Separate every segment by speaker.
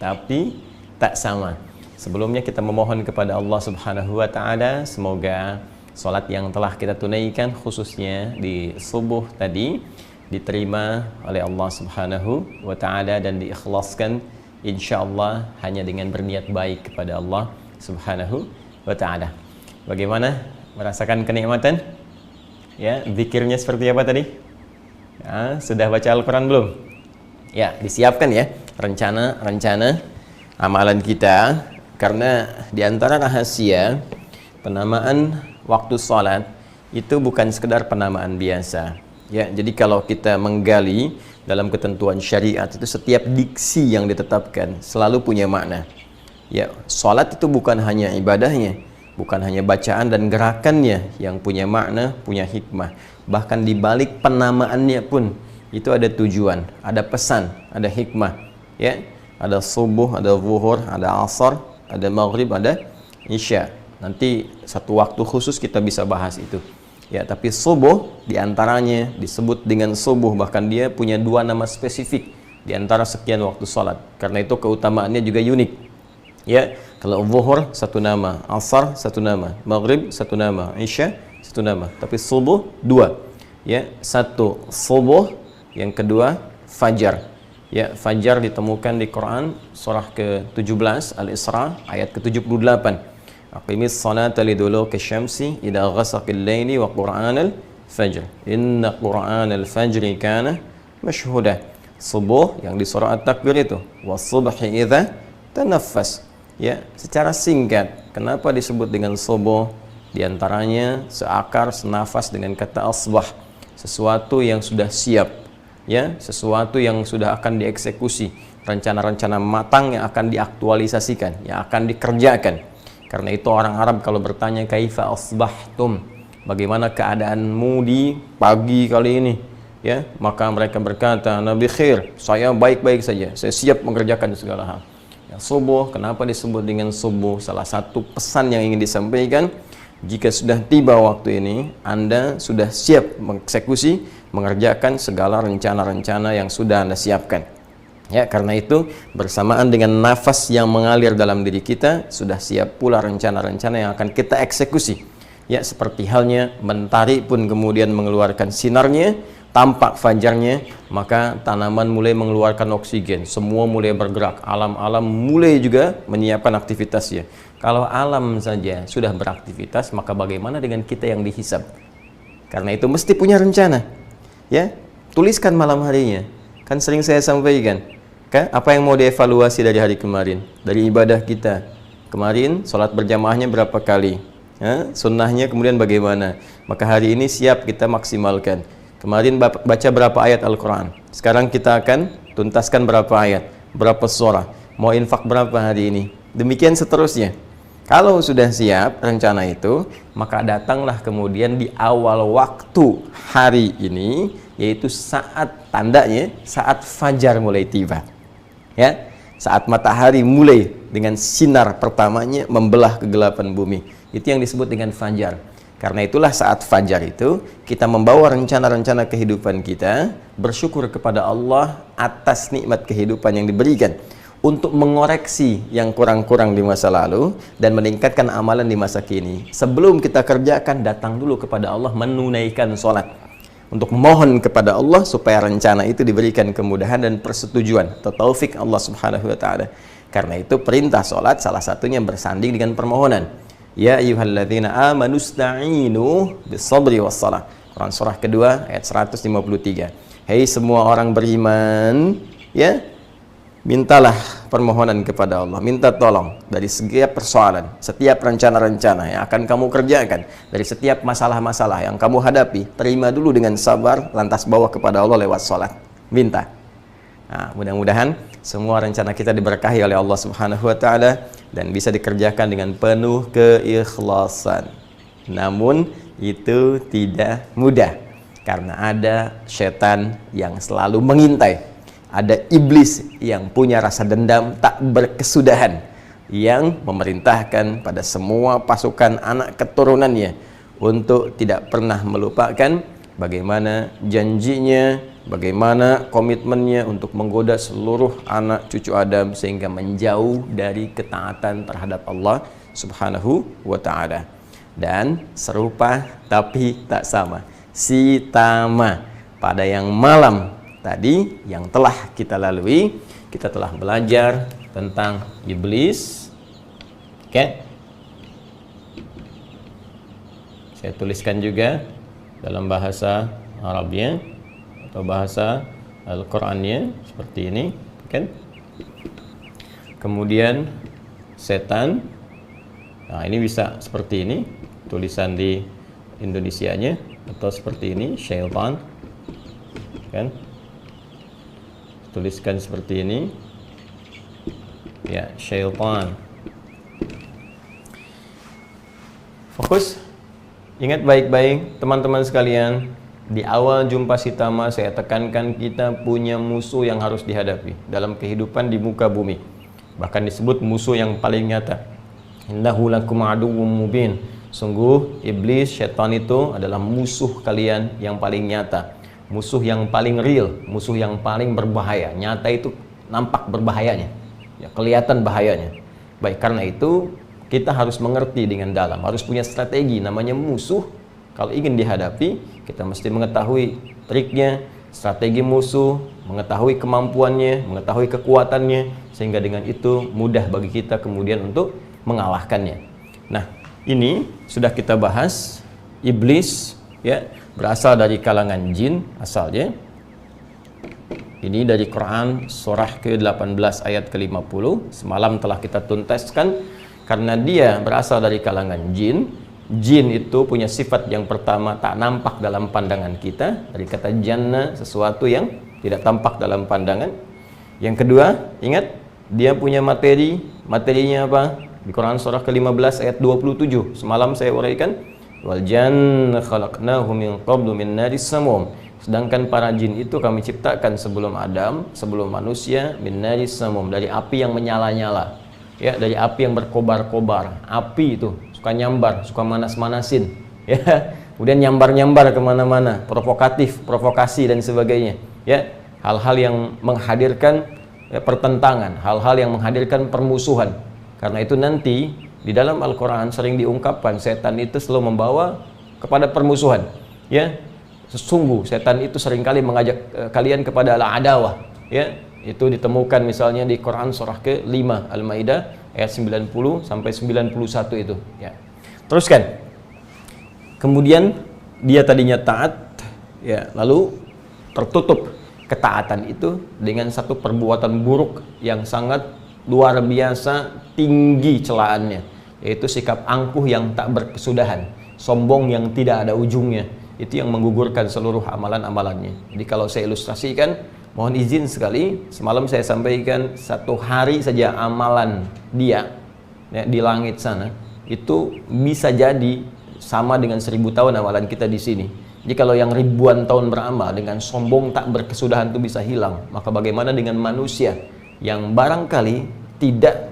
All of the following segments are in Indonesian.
Speaker 1: tapi tak sama. Sebelumnya kita memohon kepada Allah Subhanahu wa taala semoga salat yang telah kita tunaikan khususnya di subuh tadi diterima oleh Allah Subhanahu wa taala dan diikhlaskan insyaallah hanya dengan berniat baik kepada Allah Subhanahu wa taala. Bagaimana merasakan kenikmatan? Ya, zikirnya seperti apa tadi? Ya, sudah baca Al-Qur'an belum? Ya, disiapkan ya rencana amalan kita, karena di antara rahasia penamaan waktu sholat itu bukan sekedar penamaan biasa. Ya, jadi kalau kita menggali dalam ketentuan syariat itu setiap diksi yang ditetapkan selalu punya makna. Ya, sholat itu bukan hanya ibadahnya, bukan hanya bacaan dan gerakannya yang punya makna, punya hikmah. Bahkan di balik penamaannya pun itu ada tujuan, ada pesan, ada hikmah. Ya, ada subuh, ada zuhur, ada asar, ada maghrib, ada isya. Nanti satu waktu khusus kita bisa bahas itu. Ya, tapi subuh diantaranya disebut dengan subuh, bahkan dia punya dua nama spesifik di antara sekian waktu sholat. Karena itu keutamaannya juga unik. Ya, kalau zuhur satu nama, asar satu nama, maghrib satu nama, isya satu nama. Tapi subuh dua. Ya, satu subuh, yang kedua fajar. Ya, fajar ditemukan di Quran surah ke-17 Al-Isra ayat ke-78. Aqimis salata liduluki syamsi idza ghasaqil laili wa qur'anal fajr. Inna qur'anal fajri kana mashhuda. Subuh yang di surah At-Takbir itu, was-subhi idza tanaffas. Ya, secara singkat, kenapa disebut dengan subuh? Di antaranya seakar senafas dengan kata asbah, sesuatu yang sudah siap, ya, sesuatu yang sudah akan dieksekusi, rencana-rencana matang yang akan diaktualisasikan, yang akan dikerjakan. Karena itu orang Arab kalau bertanya kaifa asbahtum, bagaimana keadaanmu di pagi kali ini, ya, maka mereka berkata nabi khair, saya baik-baik saja, saya siap mengerjakan segala hal. Ya, subuh, kenapa disebut dengan subuh? Salah satu pesan yang ingin disampaikan, jika sudah tiba waktu ini, Anda sudah siap mengeksekusi, mengerjakan segala rencana-rencana yang sudah Anda siapkan. Ya, karena itu bersamaan dengan nafas yang mengalir dalam diri kita, sudah siap pula rencana-rencana yang akan kita eksekusi. Ya, seperti halnya mentari pun kemudian mengeluarkan sinarnya, tampak fajarnya, maka tanaman mulai mengeluarkan oksigen, semua mulai bergerak, alam-alam mulai juga menyiapkan aktivitasnya. Kalau alam saja sudah beraktivitas, maka bagaimana dengan kita yang dihisab? Karena itu mesti punya rencana. Ya, tuliskan malam harinya. Kan sering saya sampaikan, kan apa yang mau dievaluasi dari hari kemarin, dari ibadah kita kemarin, sholat berjamaahnya berapa kali, ya, sunnahnya kemudian bagaimana, maka hari ini siap kita maksimalkan. Kemarin baca berapa ayat Al-Quran, sekarang kita akan tuntaskan berapa ayat, berapa surah, mau infak berapa hari ini, demikian seterusnya. Kalau sudah siap rencana itu, maka datanglah kemudian di awal waktu hari ini, yaitu saat tandanya, saat fajar mulai tiba. Ya, saat matahari mulai dengan sinar pertamanya membelah kegelapan bumi. Itu yang disebut dengan fajar. Karena itulah saat fajar itu kita membawa rencana-rencana kehidupan kita, bersyukur kepada Allah atas nikmat kehidupan yang diberikan, untuk mengoreksi yang kurang-kurang di masa lalu dan meningkatkan amalan di masa kini. Sebelum kita kerjakan, datang dulu kepada Allah menunaikan sholat, untuk mohon kepada Allah supaya rencana itu diberikan kemudahan dan persetujuan atau taufik Allah Subhanahu wa taala. Karena itu perintah sholat salah satunya bersanding dengan permohonan. Ya ayyuhalladzina amanu sta'inu bis-sabri was-shalah. Quran surah kedua ayat 153. Hei semua orang beriman, ya, mintalah permohonan kepada Allah, minta tolong dari setiap persoalan, setiap rencana-rencana yang akan kamu kerjakan, dari setiap masalah-masalah yang kamu hadapi, terima dulu dengan sabar, lantas bawa kepada Allah lewat sholat, minta. Nah, mudah-mudahan semua rencana kita diberkahi oleh Allah Subhanahu wa taala dan bisa dikerjakan dengan penuh keikhlasan. Namun itu tidak mudah karena ada setan yang selalu mengintai. Ada iblis yang punya rasa dendam tak berkesudahan, yang memerintahkan pada semua pasukan anak keturunannya untuk tidak pernah melupakan bagaimana janjinya bagaimana komitmennya untuk menggoda seluruh anak cucu Adam sehingga menjauh dari ketaatan terhadap Allah Subhanahu wa ta'ala. Dan serupa tapi tak sama, sitama, pada yang malam tadi yang telah kita lalui, kita telah belajar tentang iblis. Oke, saya tuliskan juga dalam bahasa Arabnya atau bahasa Al-Qur'annya seperti ini, kan? Kemudian setan. Nah, ini bisa seperti ini tulisan di Indonesianya, atau seperti ini syaitan, kan? Tuliskan seperti ini, ya, syaitan. Fokus, ingat baik-baik teman-teman sekalian. Di awal jumpa Sitama saya tekankan kita punya musuh yang harus dihadapi dalam kehidupan di muka bumi. Bahkan disebut musuh yang paling nyata. Innahu lakum aduwwum mubin. Sungguh iblis, syaitan itu adalah musuh kalian yang paling nyata, musuh yang paling real, musuh yang paling berbahaya. Nyata itu nampak berbahayanya, ya, kelihatan bahayanya. Baik, karena itu kita harus mengerti dengan dalam, harus punya strategi. Namanya musuh, kalau ingin dihadapi, kita mesti mengetahui triknya, strategi musuh, mengetahui kemampuannya, mengetahui kekuatannya, sehingga dengan itu mudah bagi kita kemudian untuk mengalahkannya. Nah, ini sudah kita bahas. Iblis, ya, berasal dari kalangan jin asalnya. Ini dari Quran surah ke-18 ayat ke-50. Semalam telah kita tuntaskan, karena dia berasal dari kalangan jin. Jin itu punya sifat yang pertama, tak nampak dalam pandangan kita. Dari kata janna, sesuatu yang tidak tampak dalam pandangan. Yang kedua, ingat, dia punya materi. Materinya apa? Di Quran surah ke-15 ayat 27. Semalam saya uraikan, wal janna khalaqnahu min qablu min naris samum. Sedangkan para jin itu kami ciptakan sebelum Adam, sebelum manusia, min naris samum, dari api yang menyala-nyala. Ya, dari api yang berkobar-kobar. Api itu suka nyambar, suka manas-manasin, ya. Kemudian nyambar-nyambar kemana-mana, provokatif, provokasi dan sebagainya, ya. Hal-hal yang menghadirkan, ya, pertentangan, hal-hal yang menghadirkan permusuhan. Karena itu nanti di dalam Al-Quran sering diungkapkan setan itu selalu membawa kepada permusuhan, ya. Sesungguh setan itu seringkali mengajak kalian kepada al-adawah, ya. Itu ditemukan misalnya di Quran surah ke-5 Al-Maidah ayat 90 sampai 91 itu, ya. Teruskan. Kemudian dia tadinya taat, ya, lalu tertutup ketaatan itu dengan satu perbuatan buruk yang sangat luar biasa tinggi celaannya, yaitu sikap angkuh yang tak berkesudahan, sombong yang tidak ada ujungnya. Itu yang menggugurkan seluruh amalan-amalannya. Jadi kalau saya ilustrasikan, mohon izin sekali, semalam saya sampaikan, satu hari saja amalan dia, ya, di langit sana itu bisa jadi sama dengan 1000 tahun amalan kita di sini. Jadi kalau yang ribuan tahun beramal dengan sombong tak berkesudahan itu bisa hilang, maka bagaimana dengan manusia yang barangkali tidak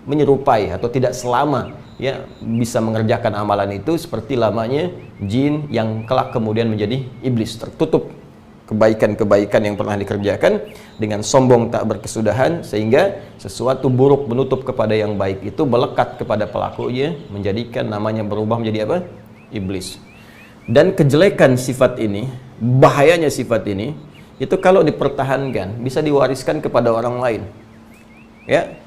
Speaker 1: menyerupai atau tidak selama, ya, bisa mengerjakan amalan itu seperti lamanya jin yang kelak kemudian menjadi iblis, tertutup kebaikan-kebaikan yang pernah dikerjakan dengan sombong tak berkesudahan, sehingga sesuatu buruk menutup kepada yang baik itu melekat kepada pelakunya, menjadikan namanya berubah menjadi apa? Iblis. Dan kejelekan sifat ini, bahayanya sifat ini, itu kalau dipertahankan bisa diwariskan kepada orang lain, ya.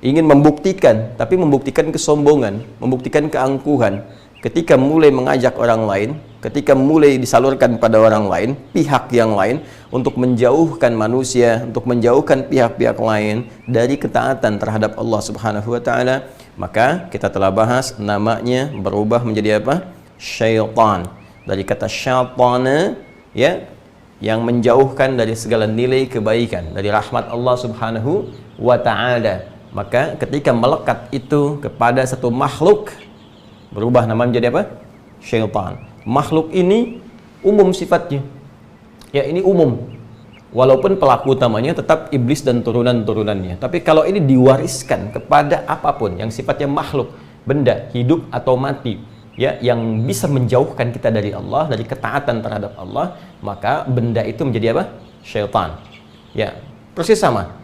Speaker 1: Ingin membuktikan, tapi membuktikan kesombongan, membuktikan keangkuhan. Ketika mulai mengajak orang lain, ketika mulai disalurkan pada orang lain, pihak yang lain, untuk menjauhkan manusia, untuk menjauhkan pihak-pihak lain dari ketaatan terhadap Allah Subhanahu wa ta'ala, maka kita telah bahas namanya berubah menjadi apa? Syaitan. Dari kata syaitana, ya, yang menjauhkan dari segala nilai kebaikan, dari rahmat Allah Subhanahu wa ta'ala. Maka ketika melekat itu kepada satu makhluk, berubah nama menjadi apa? Syaitan. Makhluk ini umum sifatnya, ya, ini umum. Walaupun pelaku utamanya tetap iblis dan turunan-turunannya. Tapi kalau ini diwariskan kepada apapun yang sifatnya makhluk, benda, hidup atau mati, ya, yang bisa menjauhkan kita dari Allah, dari ketaatan terhadap Allah, maka benda itu menjadi apa? Syaitan. Ya, persis sama.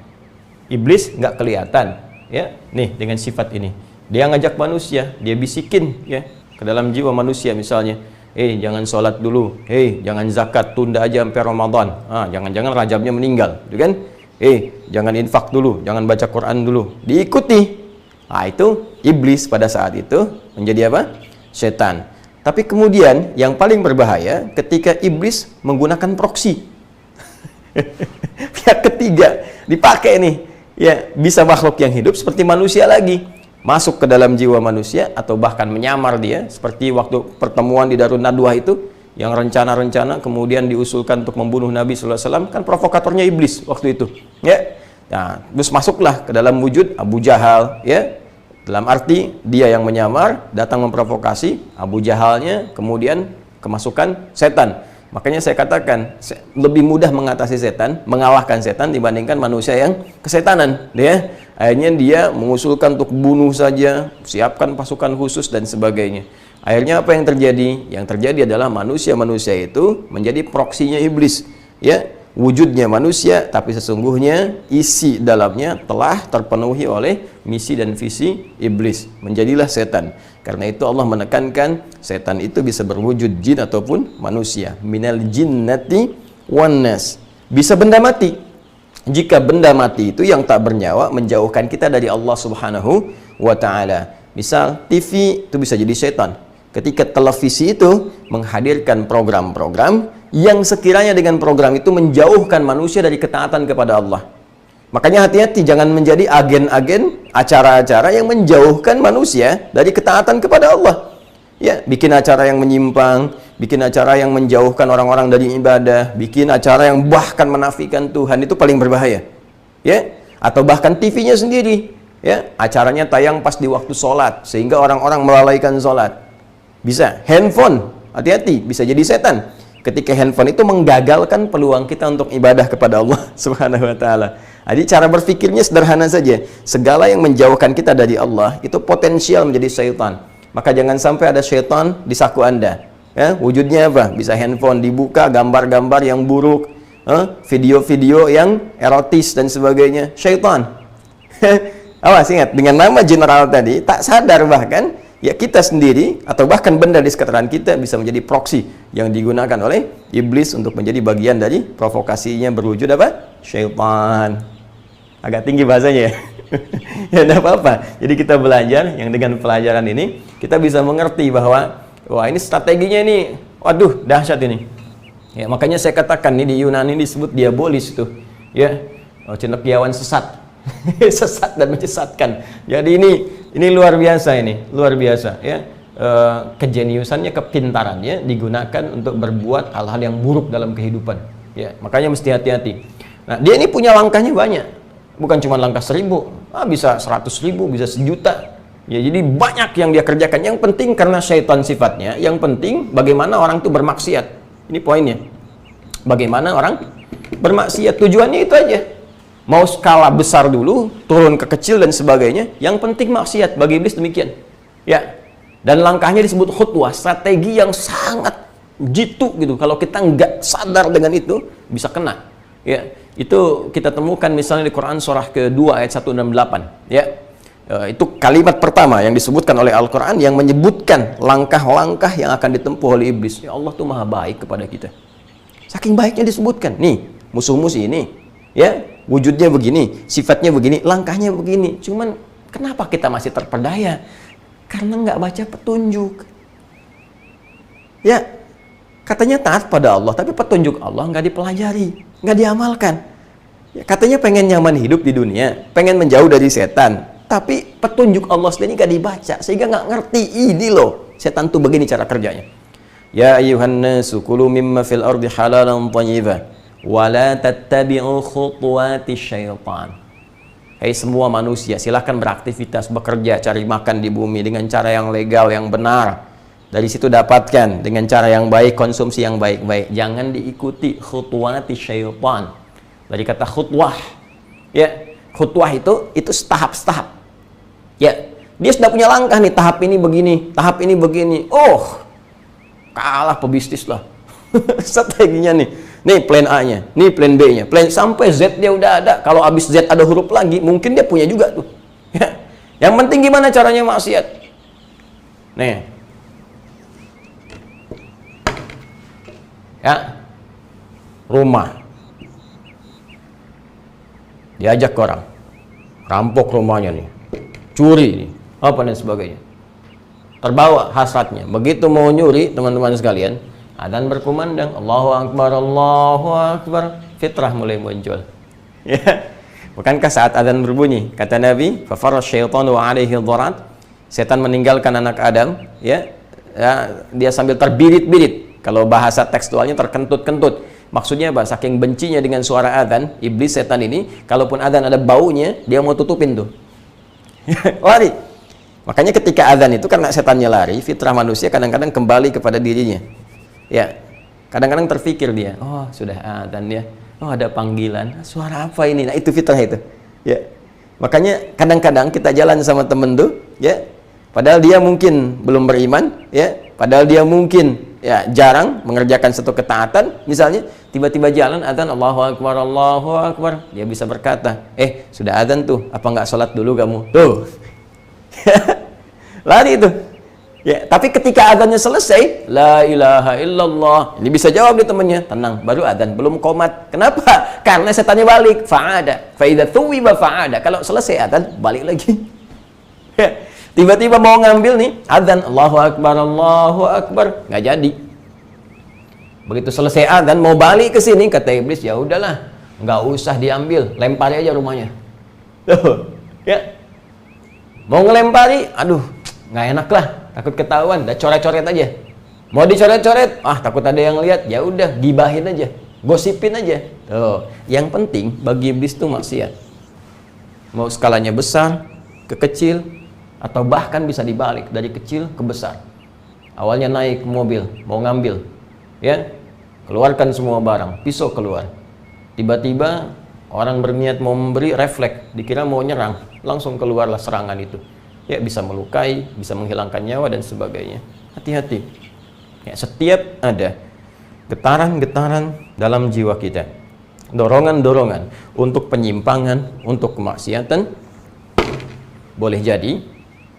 Speaker 1: Iblis nggak kelihatan, ya. Nih dengan sifat ini, dia ngajak manusia, dia bisikin ya ke dalam jiwa manusia misalnya, jangan sholat dulu, jangan zakat, tunda aja sampai Ramadan, jangan-jangan Rajabnya meninggal, gitu kan? Jangan infak dulu, jangan baca Quran dulu, diikuti. Itu iblis pada saat itu menjadi apa? Setan. Tapi kemudian yang paling berbahaya ketika iblis menggunakan proksi. Pihak ketiga dipakai nih. Ya, bisa makhluk yang hidup seperti manusia lagi, masuk ke dalam jiwa manusia atau bahkan menyamar dia, seperti waktu pertemuan di Darun Nadwah itu, yang rencana-rencana kemudian diusulkan untuk membunuh Nabi sallallahu alaihi wasallam, kan provokatornya iblis waktu itu. Ya. Nah, terus masuklah ke dalam wujud Abu Jahal, ya. Dalam arti dia yang menyamar, datang memprovokasi Abu Jahalnya, kemudian kemasukan setan. Makanya saya katakan lebih mudah mengatasi setan, mengalahkan setan dibandingkan manusia yang kesetanan, ya. Akhirnya dia mengusulkan untuk bunuh saja, siapkan pasukan khusus dan sebagainya. Akhirnya apa yang terjadi? Yang terjadi adalah manusia-manusia itu menjadi proksinya iblis, ya. Wujudnya manusia, tapi sesungguhnya isi dalamnya telah terpenuhi oleh misi dan visi iblis. Menjadilah setan. Karena itu Allah menekankan setan itu bisa berwujud jin ataupun manusia. Minal jinnati wan nas. Bisa benda mati. Jika benda mati itu yang tak bernyawa menjauhkan kita dari Allah Subhanahu wa taala. Misal TV itu bisa jadi setan. Ketika televisi itu menghadirkan program-program yang sekiranya dengan program itu menjauhkan manusia dari ketaatan kepada Allah. Makanya hati-hati, jangan menjadi agen-agen acara-acara yang menjauhkan manusia dari ketaatan kepada Allah. Ya, bikin acara yang menyimpang, bikin acara yang menjauhkan orang-orang dari ibadah, bikin acara yang bahkan menafikan Tuhan, itu paling berbahaya. Ya, atau bahkan TV-nya sendiri, ya, acaranya tayang pas di waktu sholat sehingga orang-orang melalaikan sholat. Bisa handphone, hati-hati, bisa jadi setan. Ketika handphone itu menggagalkan peluang kita untuk ibadah kepada Allah Subhanahu wa taala. Jadi cara berpikirnya sederhana saja. Segala yang menjauhkan kita dari Allah itu potensial menjadi syaitan. Maka jangan sampai ada syaitan di saku Anda. Ya, wujudnya apa? Bisa handphone dibuka, gambar-gambar yang buruk, video-video yang erotis dan sebagainya. Syaitan. Awas, ingat, dengan nama general tadi, tak sadar bahkan ya kita sendiri atau bahkan benda di sekitaran kita bisa menjadi proksi yang digunakan oleh iblis untuk menjadi bagian dari provokasinya berwujud apa? Syaitan. Agak tinggi bahasanya ya. Ya enggak apa-apa. Jadi kita belajar yang dengan pelajaran ini kita bisa mengerti bahwa wah ini strateginya ini waduh dahsyat ini. Ya, makanya saya katakan ini di Yunani disebut diabolis itu. Ya, cendekiawan sesat. Sesat dan menyesatkan. Jadi ini luar biasa, ini luar biasa ya. Kejeniusannya, kepintarannya digunakan untuk berbuat hal-hal yang buruk dalam kehidupan ya. Makanya mesti hati-hati. Nah, dia ini punya langkahnya banyak, bukan cuma langkah 1000, bisa 100.000, bisa 1.000.000 ya. Jadi banyak yang dia kerjakan. Yang penting karena syaitan sifatnya, yang penting bagaimana orang itu bermaksiat. Ini poinnya, bagaimana orang bermaksiat. Tujuannya itu aja. Mau skala besar dulu, turun ke kecil dan sebagainya. Yang penting maksiat, bagi iblis demikian. Ya. Dan langkahnya disebut khutwah, strategi yang sangat jitu gitu. Kalau kita nggak sadar dengan itu, bisa kena. Ya. Itu kita temukan misalnya di Quran surah ke-2 ayat 168. Ya. Itu kalimat pertama yang disebutkan oleh Al-Quran yang menyebutkan langkah-langkah yang akan ditempuh oleh iblis. Ya, Allah tuh maha baik kepada kita. Saking baiknya disebutkan. Nih, musuh-musuh ini. Ya. Wujudnya begini, sifatnya begini, langkahnya begini. Cuman kenapa kita masih terpedaya? Karena nggak baca petunjuk. Ya, katanya taat pada Allah, tapi petunjuk Allah nggak dipelajari, nggak diamalkan. Ya, katanya pengen nyaman hidup di dunia, pengen menjauh dari setan, tapi petunjuk Allah sendiri nggak dibaca, sehingga nggak ngerti ini loh, setan tuh begini cara kerjanya. Ya ayyuhan nasu kulu mimma fil ardi halalan thayyiban wala tattabi'u khutuwati syaitan. Hai semua manusia, silahkan beraktivitas, bekerja, cari makan di bumi dengan cara yang legal, yang benar. Dari situ dapatkan dengan cara yang baik, konsumsi yang baik-baik. Jangan diikuti khutuwati syaitan. Dari kata khutwah. Ya, khutwah itu setahap-setahap. Ya, Dia sudah punya langkah nih, tahap ini begini, tahap ini begini. Oh, kalah pebisnis lah. Strateginya nih. Nih plan A-nya, nih plan B-nya, plan sampai Z dia udah ada. Kalau habis Z ada huruf lagi, mungkin dia punya juga tuh. Ya. Yang penting gimana caranya maksiat. Nih. Ya. Rumah. Diajak ke orang. Rampok rumahnya nih. Curi nih. Apa dan sebagainya. Terbawa hasratnya. Begitu mau nyuri, teman-teman sekalian, adzan berkumandang, Allahu Akbar, Allahu Akbar, fitrah mulai muncul. Ya. Bukankah saat adzan berbunyi, kata Nabi, fafarra syaitanu alaihi dharat, setan meninggalkan anak Adam, ya, dia sambil terbirit-birit. Kalau bahasa tekstualnya terkentut-kentut. Maksudnya apa? Saking bencinya dengan suara adzan, iblis setan ini, kalaupun adzan ada baunya, dia mau tutupin tuh. Lari. Makanya ketika adzan itu, karena setannya lari, fitrah manusia kadang-kadang kembali kepada dirinya. Ya, kadang-kadang terfikir dia, oh sudah adzan ya, oh ada panggilan, suara apa ini? Nah itu fitrah itu. Ya, makanya kadang-kadang kita jalan sama temen tuh, ya, padahal dia mungkin belum beriman, ya, padahal dia mungkin ya jarang mengerjakan satu ketaatan, misalnya tiba-tiba jalan adzan Allahu Akbar, Allahu Akbar, dia bisa berkata, sudah adzan tuh, apa nggak sholat dulu kamu? Tuh, lari itu. Ya, tapi ketika adzannya selesai, la ilaha illallah, ini bisa jawab dia temannya, tenang, baru adzan, belum qomat. Kenapa? Karena setannya balik, fa'ada, fa'idha thuwiba fa'ada. Kalau selesai adzan, balik lagi. Ya, tiba-tiba mau ngambil nih, adzan, Allahu Akbar, nggak jadi. Begitu selesai adzan, mau balik ke sini, kata iblis, ya udahlah, nggak usah diambil, lempari aja rumahnya. Tuh, ya, mau ngelempari, aduh, nggak enak lah. Takut ketahuan, dah coret-coret aja. Mau dicoret-coret, takut ada yang lihat, ya udah gibahin aja, gosipin aja. Tuh, yang penting bagi iblis itu maksiat. Mau skalanya besar ke kecil atau bahkan bisa dibalik dari kecil ke besar. Awalnya naik ke mobil, mau ngambil, ya, keluarkan semua barang, pisau keluar. Tiba-tiba orang berniat mau memberi, refleks, dikira mau nyerang, langsung keluarlah serangan itu. Ya, bisa melukai, bisa menghilangkan nyawa dan sebagainya. Hati-hati. Ya, setiap ada getaran-getaran dalam jiwa kita, dorongan-dorongan untuk penyimpangan, untuk kemaksiatan, boleh jadi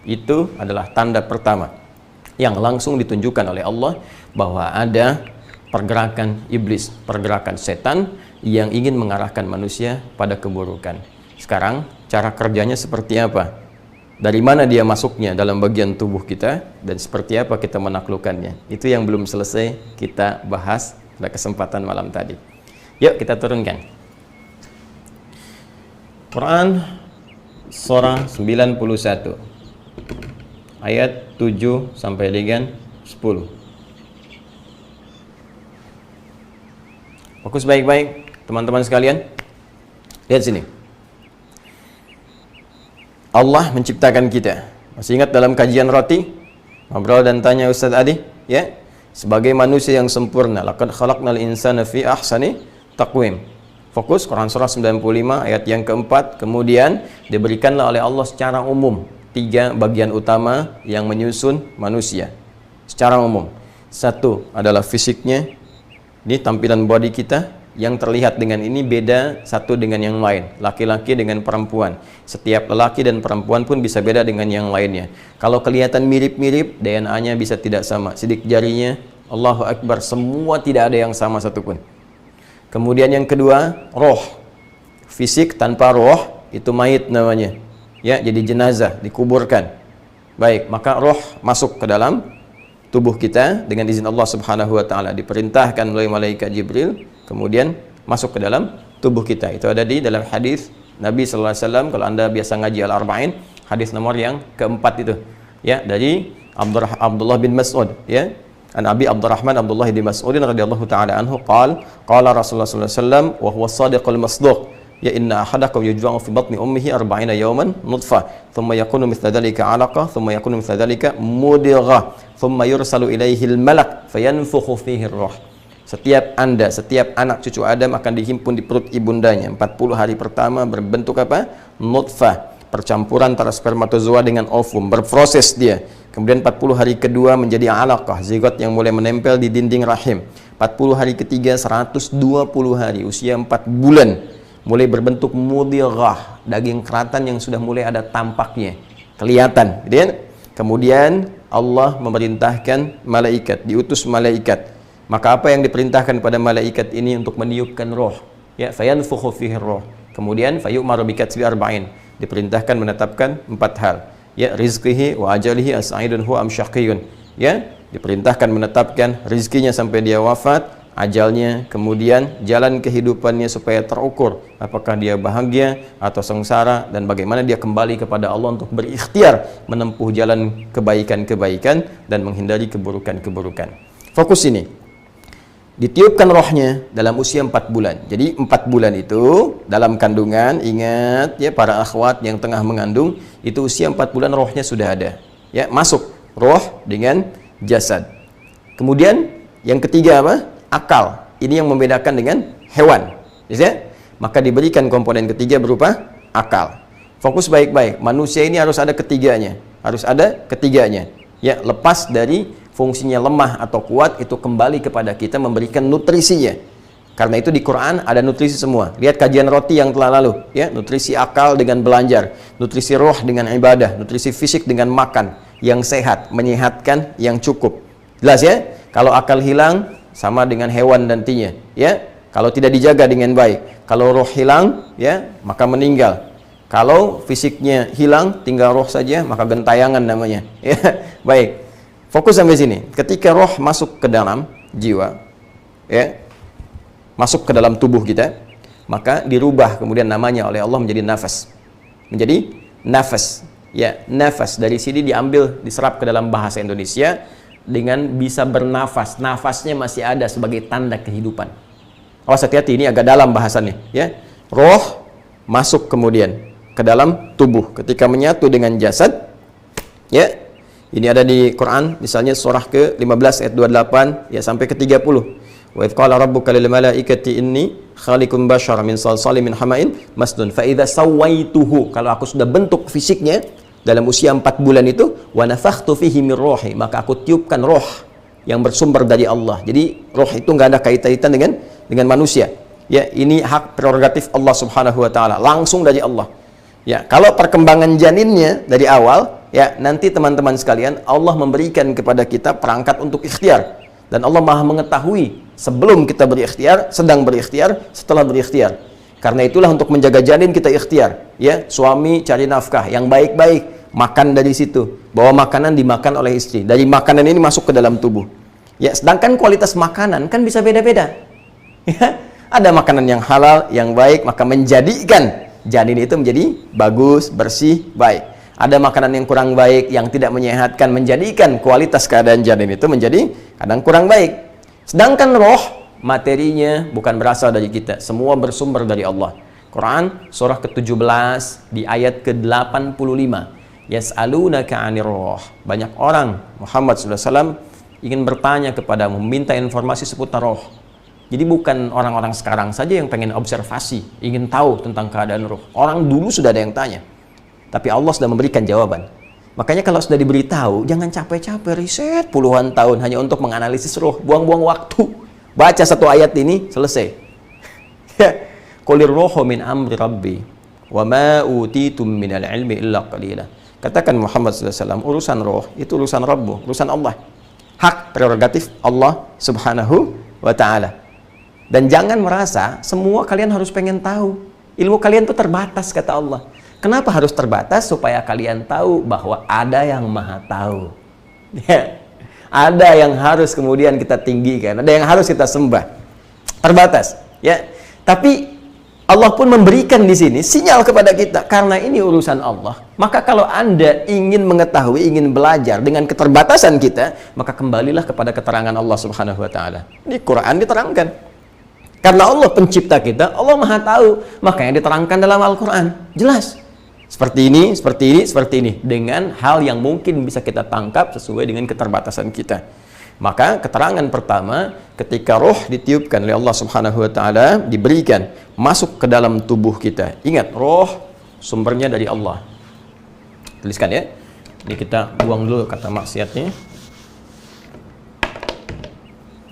Speaker 1: itu adalah tanda pertama yang langsung ditunjukkan oleh Allah bahwa ada pergerakan iblis, pergerakan setan yang ingin mengarahkan manusia pada keburukan. Sekarang cara kerjanya seperti apa? Dari mana dia masuknya dalam bagian tubuh kita dan seperti apa kita menaklukkannya. Itu yang belum selesai kita bahas pada kesempatan malam tadi. Yuk kita turunkan. Quran surah 91 ayat 7 sampai dengan 10. Fokus baik-baik teman-teman sekalian. Lihat sini. Allah menciptakan kita. Masih ingat dalam kajian roti? Ngobrol dan tanya Ustaz Adi, ya? Sebagai manusia yang sempurna, laqad khalaqnal insana fi ahsani taqwim. Fokus Quran surah 95 ayat yang keempat. Kemudian diberikanlah oleh Allah secara umum 3 bagian utama yang menyusun manusia. Secara umum. 1 adalah fisiknya. Ini tampilan body kita. Yang terlihat dengan ini beda satu dengan yang lain, laki-laki dengan perempuan. Setiap lelaki dan perempuan pun bisa beda dengan yang lainnya. Kalau kelihatan mirip-mirip, DNA-nya bisa tidak sama. Sidik jarinya, Allahu Akbar, semua tidak ada yang sama satupun. Kemudian yang kedua, roh. Fisik tanpa roh itu mayit namanya. Ya, jadi jenazah, dikuburkan. Baik, maka roh masuk ke dalam tubuh kita dengan izin Allah Subhanahu wa taala, diperintahkan melalui malaikat Jibril, kemudian masuk ke dalam tubuh kita. Itu ada di dalam hadis Nabi sallallahu alaihi wasallam. Kalau Anda biasa ngaji Al-Arba'in, hadis nomor yang keempat itu, ya, dari Abdullah bin Mas'ud, ya. An Abi Abdurrahman Abdullah bin Mas'ud radhiyallahu taala anhu qala Rasulullah sallallahu alaihi wasallam wa huwa as-sadiqul masduq, ya inna ahadakum yujma'u fi batni ummihi 40 yawman nutfah, thumma yakunu mithla dhalika 'alaqah, thumma yakunu mithla dhalika mudghah, thumma yursalu ilaihi al-malak fayanfukhu fihi ar-ruh. Setiap Anda, setiap anak cucu Adam akan dihimpun di perut ibundanya 40 hari pertama berbentuk apa? Nutfah. percampuran antara spermatozoa dengan ovum, berproses dia. Kemudian 40 hari kedua menjadi alaqah, zigot yang mulai menempel di dinding rahim. 40 hari ketiga 120 hari, usia 4 bulan, mulai berbentuk mudghah, daging keratan yang sudah mulai ada tampaknya, kelihatan, gitu kan? Kemudian Allah memerintahkan malaikat, diutus malaikat. Maka apa yang diperintahkan pada malaikat ini untuk meniupkan roh, ya, fayanfukhu fihi roh. Kemudian fayu'maru bikatbi arba'in, diperintahkan menetapkan 4 hal, ya, rizqihi wa ajalihi as-sa'idun huwa am syaqiyun, ya, diperintahkan menetapkan rizkinya sampai dia wafat, ajalnya, kemudian jalan kehidupannya supaya terukur apakah dia bahagia atau sengsara, dan bagaimana dia kembali kepada Allah untuk berikhtiar menempuh jalan kebaikan-kebaikan dan menghindari keburukan-keburukan. Fokus ini, ditiupkan rohnya dalam usia 4 bulan. Jadi 4 bulan itu dalam kandungan, ingat ya para akhwat yang tengah mengandung, itu usia 4 bulan rohnya sudah ada, ya, masuk roh dengan jasad. Kemudian yang ketiga apa? Akal. Ini yang membedakan dengan hewan, ya? Maka diberikan komponen ketiga berupa akal. Fokus baik-baik, manusia ini harus ada ketiganya, harus ada ketiganya, ya. Lepas dari fungsinya lemah atau kuat, itu kembali kepada kita memberikan nutrisinya. Karena itu di Quran ada nutrisi semua. Lihat kajian roti yang telah lalu, ya, nutrisi akal dengan belajar, nutrisi roh dengan ibadah, nutrisi fisik dengan makan yang sehat, menyehatkan yang cukup. Jelas ya? Kalau akal hilang sama dengan hewan nantinya, ya. Kalau tidak dijaga dengan baik, kalau roh hilang, ya, maka meninggal. Kalau fisiknya hilang, tinggal roh saja, maka gentayangan namanya. Ya, baik. Fokus sampai sini. Ketika roh masuk ke dalam jiwa, ya, masuk ke dalam tubuh kita, maka dirubah kemudian namanya oleh Allah menjadi nafas. Menjadi nafas. Ya, nafas dari sini diambil, diserap ke dalam bahasa Indonesia dengan bisa bernafas. Nafasnya masih ada sebagai tanda kehidupan. Awas, hati-hati, ini agak dalam bahasannya, ya. Roh masuk kemudian ke dalam tubuh ketika menyatu dengan jasad, ya. Ini ada di Quran, misalnya surah ke-15 ayat 28 ya sampai ke-30. Wa idz qala rabbuka lil malaikati inni khaliqun basyara min salsalin min hama'in masnun fa idza sawaituhu, kalau aku sudah bentuk fisiknya dalam usia 4 bulan itu, wa nafakhtu fihi min ruhi, maka aku tiupkan roh yang bersumber dari Allah. Jadi roh itu nggak ada kaitan dengan manusia. Ya, ini hak prerogatif Allah Subhanahu wa taala, langsung dari Allah. Ya, kalau perkembangan janinnya dari awal, ya, nanti teman-teman sekalian, Allah memberikan kepada kita perangkat untuk ikhtiar. Dan Allah Maha mengetahui sebelum kita berikhtiar, sedang berikhtiar, setelah berikhtiar. Karena itulah untuk menjaga janin kita ikhtiar, ya. Suami cari nafkah yang baik-baik, makan dari situ, bawa makanan dimakan oleh istri, dari makanan ini masuk ke dalam tubuh, ya. Sedangkan kualitas makanan kan bisa beda-beda, ya. Ada makanan yang halal, yang baik, maka menjadikan janin itu menjadi bagus, bersih, baik. Ada makanan yang kurang baik, yang tidak menyehatkan, menjadikan kualitas keadaan janin itu menjadi kadang kurang baik. Sedangkan roh, materinya bukan berasal dari kita, semua bersumber dari Allah. Quran surah ke-17 di ayat ke-85, yas'alunaka 'anir roh. Banyak orang, Muhammad SAW ingin bertanya kepadamu, meminta informasi seputar roh. Jadi bukan orang-orang sekarang saja yang pengen observasi, ingin tahu tentang keadaan roh. Orang dulu sudah ada yang tanya, tapi Allah sudah memberikan jawaban. Makanya kalau sudah diberitahu, jangan capek-capek riset puluhan tahun hanya untuk menganalisis roh, buang-buang waktu. Baca satu ayat ini, selesai. Qulir rohu min amri rabbi, wa ma utitum minal ilmi illa qalila. Katakan Muhammad SAW, urusan roh itu urusan Rabbu, urusan Allah. Hak prerogatif Allah Subhanahu wa ta'ala. Dan jangan merasa semua kalian harus pengen tahu. Ilmu kalian itu terbatas, kata Allah. Kenapa harus terbatas? Supaya kalian tahu bahwa ada yang maha tahu. Ya. Ada yang harus kemudian kita tinggikan, ada yang harus kita sembah. Terbatas, ya. Tapi Allah pun memberikan di sini sinyal kepada kita, karena ini urusan Allah. Maka kalau Anda ingin mengetahui, ingin belajar dengan keterbatasan kita, maka kembalilah kepada keterangan Allah Subhanahu wa taala. Di Quran diterangkan. Karena Allah pencipta kita, Allah Maha tahu, makanya diterangkan dalam Al-Qur'an. Jelas. Seperti ini, seperti ini, seperti ini, dengan hal yang mungkin bisa kita tangkap sesuai dengan keterbatasan kita. Maka keterangan pertama, ketika roh ditiupkan oleh Allah Subhanahu wa taala, diberikan masuk ke dalam tubuh kita. Ingat, roh sumbernya dari Allah. Tuliskan ya. Ini kita buang dulu kata maksiatnya.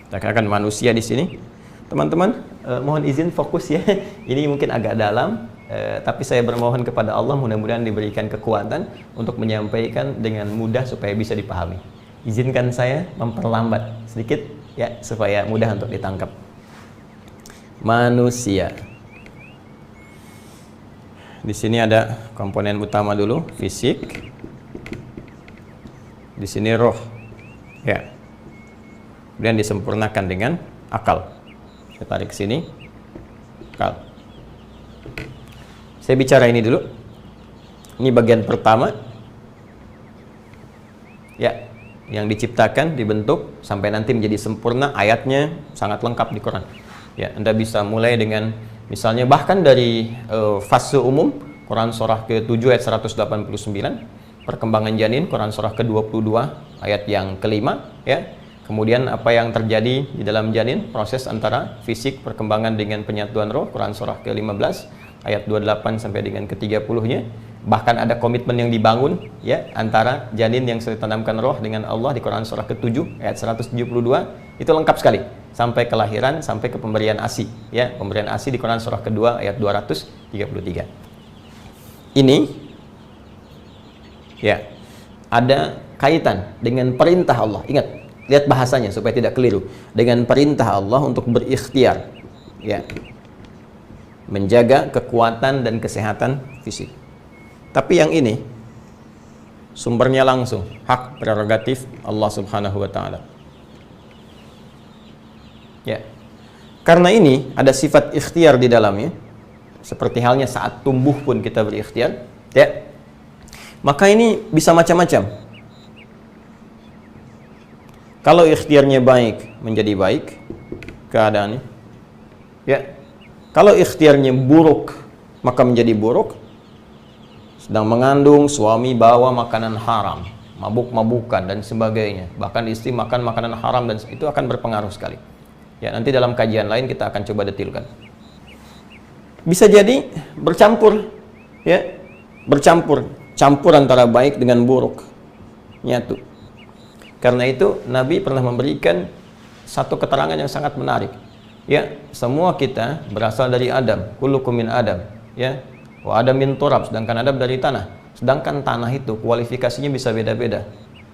Speaker 1: Kita katakan manusia di sini. Teman-teman, mohon izin fokus ya. Ini mungkin agak dalam, tapi saya bermohon kepada Allah mudah-mudahan diberikan kekuatan untuk menyampaikan dengan mudah supaya bisa dipahami. Izinkan saya memperlambat sedikit ya supaya mudah untuk ditangkap. Manusia. Di sini ada komponen utama dulu, fisik. Di sini roh, ya. Kemudian disempurnakan dengan akal. Saya tarik ke sini, akal. Saya bicara ini dulu. Ini bagian pertama, ya, yang diciptakan, dibentuk sampai nanti menjadi sempurna. Ayatnya sangat lengkap di Quran. Ya, Anda bisa mulai dengan misalnya bahkan dari fase umum, Quran surah ke-7 ayat 189. Perkembangan janin, Quran surah ke-22 ayat yang kelima, ya. Kemudian apa yang terjadi di dalam janin, proses antara fisik, perkembangan dengan penyatuan roh, Quran surah ke-15 ayat 28 sampai dengan ke-30-nya. Bahkan ada komitmen yang dibangun ya antara janin yang sudah ditanamkan roh dengan Allah di Quran surah ke-7 ayat 172. Itu lengkap sekali sampai kelahiran, sampai ke pemberian ASI, ya. Pemberian ASI di Quran surah kedua ayat 233. Ini ya, ada kaitan dengan perintah Allah. Ingat, lihat bahasanya supaya tidak keliru. Dengan perintah Allah untuk berikhtiar, ya, menjaga kekuatan dan kesehatan fisik. Tapi yang ini sumbernya langsung hak prerogatif Allah Subhanahu wa taala. Ya. Karena ini ada sifat ikhtiar di dalamnya. Seperti halnya saat tumbuh pun kita berikhtiar, ya. Maka ini bisa macam-macam. Kalau ikhtiarnya baik, menjadi baik keadaannya. Ya. Kalau ikhtiarnya buruk, maka menjadi buruk. Sedang mengandung, suami bawa makanan haram, mabuk-mabukan dan sebagainya. Bahkan istri makan makanan haram dan itu akan berpengaruh sekali. Ya, nanti dalam kajian lain kita akan coba detilkan. Bisa jadi bercampur, ya. Campur antara baik dengan buruk, nyatu. Karena itu Nabi pernah memberikan satu keterangan yang sangat menarik. Ya, semua kita berasal dari Adam, kullukum min Adam, ya. Wa Adam min turab, sedangkan Adam dari tanah. Sedangkan tanah itu kualifikasinya bisa beda-beda.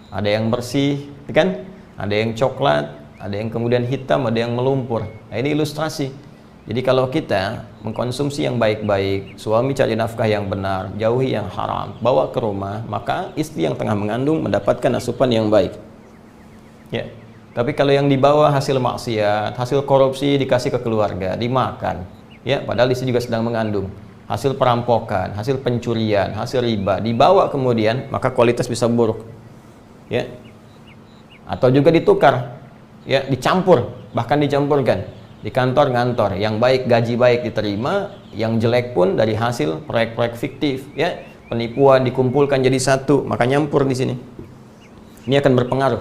Speaker 1: Ada yang bersih, kan? Ada yang coklat, ada yang kemudian hitam, ada yang melumpur. Nah, ini ilustrasi. Jadi kalau kita mengkonsumsi yang baik-baik, suami cari nafkah yang benar, jauhi yang haram, bawa ke rumah, maka istri yang tengah mengandung mendapatkan asupan yang baik. Ya. Tapi kalau yang dibawa hasil maksiat, hasil korupsi dikasih ke keluarga, dimakan, ya, padahal istri juga sedang mengandung. Hasil perampokan, hasil pencurian, hasil riba, dibawa kemudian, maka kualitas bisa buruk. Ya. Atau juga ditukar, ya, dicampur, bahkan dicampurkan. Di kantor ngantor, yang baik gaji baik diterima, yang jelek pun dari hasil proyek-proyek fiktif, ya, penipuan dikumpulkan jadi satu, maka nyampur di sini. Ini akan berpengaruh.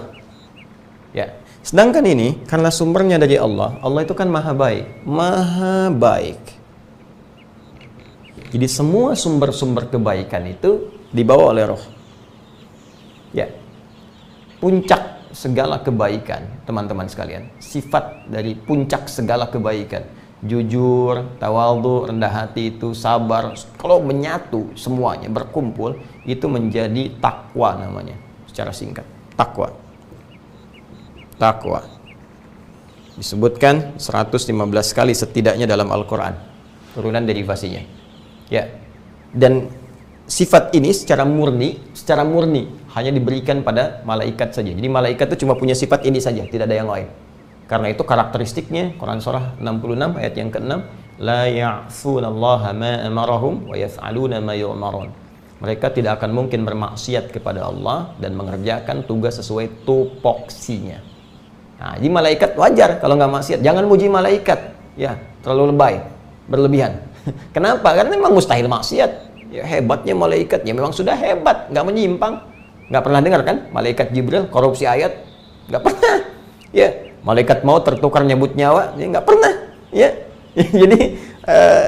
Speaker 1: Ya. Sedangkan ini karena sumbernya dari Allah, Allah itu kan maha baik, maha baik. Jadi semua sumber-sumber kebaikan itu dibawa oleh roh. Ya. Puncak segala kebaikan, teman-teman sekalian, sifat dari puncak segala kebaikan, jujur, tawadhu, rendah hati, itu sabar, kalau menyatu semuanya berkumpul, itu menjadi takwa namanya, secara singkat. Takwa disebutkan 115 kali setidaknya dalam Al-Quran, turunan derivasinya, ya. Dan sifat ini secara murni hanya diberikan pada malaikat saja. Jadi malaikat itu cuma punya sifat ini saja, tidak ada yang lain. Karena itu karakteristiknya Quran surah 66 ayat yang ke-6, la ya'sunallaha ma amarahum wa yaf'aluna ma yu'marun. Mereka tidak akan mungkin bermaksiat kepada Allah dan mengerjakan tugas sesuai tupoksinya. Nah, jadi malaikat wajar kalau nggak maksiat. Jangan muji malaikat, ya, terlalu lebay, berlebihan. Kenapa? Karena memang mustahil maksiat. Ya, hebatnya malaikat, ya memang sudah hebat, nggak menyimpang. Nggak pernah dengar kan malaikat Jibril korupsi ayat? Nggak pernah. Ya, malaikat mau tertukar nyebut nyawa, ya nggak pernah. Ya, jadi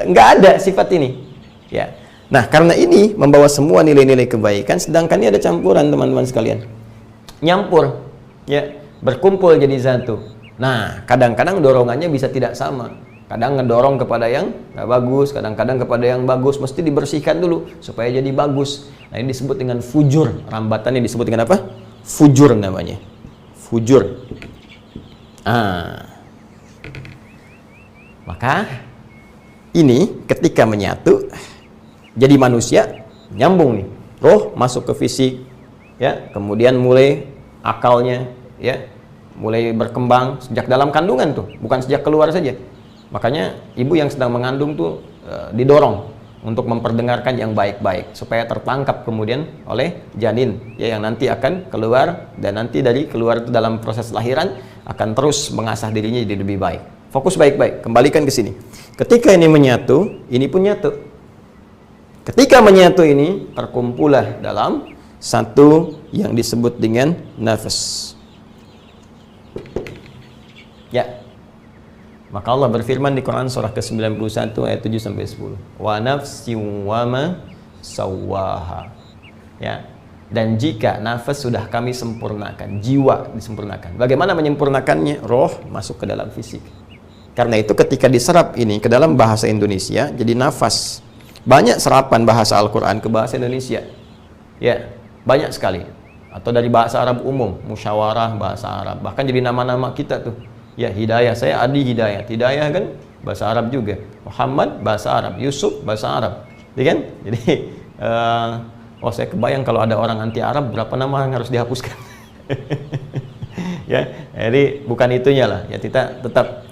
Speaker 1: nggak ada sifat ini. Ya, Nah, karena ini membawa semua nilai-nilai kebaikan, sedangkan ini ada campuran teman-teman sekalian. Nyampur, ya, berkumpul jadi satu. Nah, kadang-kadang dorongannya bisa tidak sama. Kadang ngedorong kepada yang nggak bagus, kadang-kadang kepada yang bagus, mesti dibersihkan dulu supaya jadi bagus. Nah, ini disebut dengan fujur. Rambatannya disebut dengan apa? Fujur namanya. Fujur. Maka ini ketika menyatu jadi manusia, nyambung nih. Roh masuk ke fisik, ya, kemudian mulai akalnya, ya, mulai berkembang sejak dalam kandungan tuh, bukan sejak keluar saja. Makanya ibu yang sedang mengandung tuh didorong untuk memperdengarkan yang baik-baik supaya tertangkap kemudian oleh janin, ya, yang nanti akan keluar, dan nanti dari keluar itu dalam proses lahiran akan terus mengasah dirinya jadi lebih baik. Fokus baik-baik, kembalikan ke sini. Ketika ini menyatu, ini pun nyatu. Ketika menyatu ini terkumpulah dalam satu yang disebut dengan nafas. Ya. Maka Allah berfirman di Quran surah ke-91 ayat 7 sampai 10. Wa nafsin wa ma sawwaha. Ya. Dan jika nafas sudah kami sempurnakan, jiwa disempurnakan. Bagaimana menyempurnakannya? Roh masuk ke dalam fisik. Karena itu ketika diserap ini ke dalam bahasa Indonesia jadi nafas. Banyak serapan bahasa Al-Quran ke bahasa Indonesia, ya, banyak sekali. Atau dari bahasa Arab umum, musyawarah bahasa Arab, bahkan jadi nama-nama kita tuh, ya, Hidayah, saya Adi Hidayah. Hidayah kan bahasa Arab juga. Muhammad bahasa Arab, Yusuf bahasa Arab, ya kan? Jadi saya kebayang kalau ada orang anti Arab, berapa nama yang harus dihapuskan. Ya, jadi bukan itunya lah, ya, kita tetap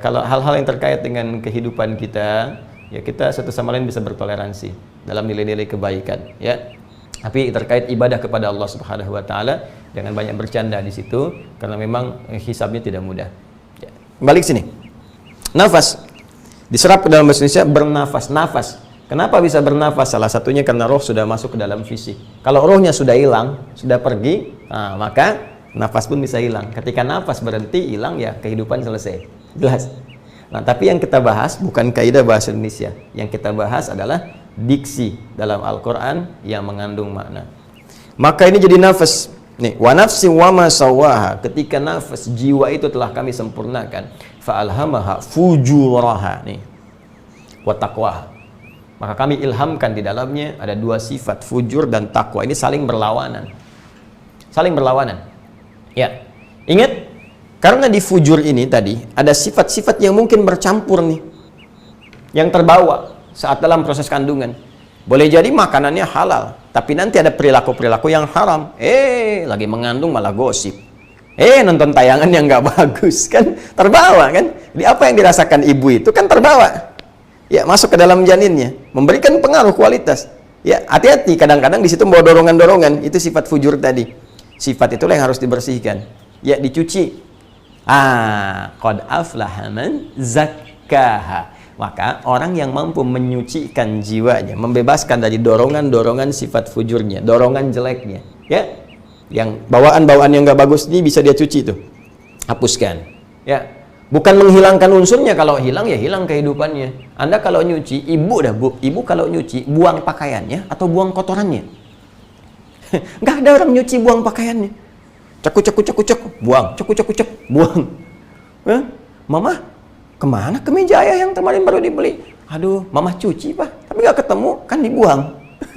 Speaker 1: kalau hal-hal yang terkait dengan kehidupan kita, ya, kita satu sama lain bisa bertoleransi dalam nilai-nilai kebaikan, ya. Tapi terkait ibadah kepada Allah Subhanahu wa taala, jangan banyak bercanda di situ karena memang hisabnya tidak mudah. Ya. Kembali ke sini. Nafas diserap ke dalam bahasa Indonesia bernafas, nafas. Kenapa bisa bernafas? Salah satunya karena roh sudah masuk ke dalam fisik. Kalau rohnya sudah hilang, sudah pergi, maka nafas pun bisa hilang. Ketika nafas berhenti, hilang, ya, kehidupan selesai. Jelas. Nah, tapi yang kita bahas bukan kaidah bahasa Indonesia. Yang kita bahas adalah diksi dalam Al-Quran yang mengandung makna. Maka ini jadi nafas. Nih, wa nafsi wa ma sawaha. Ketika nafas jiwa itu telah kami sempurnakan, fa alhamaha fujuraha. Nih. Wa taqwaha. Maka kami ilhamkan di dalamnya ada dua sifat, fujur dan takwa. Ini saling berlawanan. Saling berlawanan. Ya. Ingat, karena di fujur ini tadi ada sifat-sifat yang mungkin bercampur nih, yang terbawa saat dalam proses kandungan. Boleh jadi makanannya halal, tapi nanti ada perilaku-perilaku yang haram. Lagi mengandung malah gosip. Nonton tayangan yang nggak bagus, kan terbawa kan. Jadi apa yang dirasakan ibu itu kan terbawa. Ya, masuk ke dalam janinnya, memberikan pengaruh kualitas. Ya, hati-hati, kadang-kadang di situ membawa dorongan-dorongan. Itu sifat fujur tadi. Sifat itulah yang harus dibersihkan. Ya, dicuci. Qad aflaha man zakkaha. Maka orang yang mampu menyucikan jiwanya, membebaskan dari dorongan-dorongan sifat fujurnya, dorongan jeleknya, ya, yang bawaan-bawaan yang nggak bagus ini bisa dia cuci tuh, hapuskan. Ya, bukan menghilangkan unsurnya. Kalau hilang ya hilang kehidupannya. Anda kalau nyuci, ibu kalau nyuci buang pakaiannya atau buang kotorannya? Nggak ada orang nyuci buang pakaiannya. Cek, buang, cek, buang. Mama, kemana kemeja ayah yang kemarin baru dibeli? Aduh, mama cuci pak, tapi nggak ketemu, kan dibuang.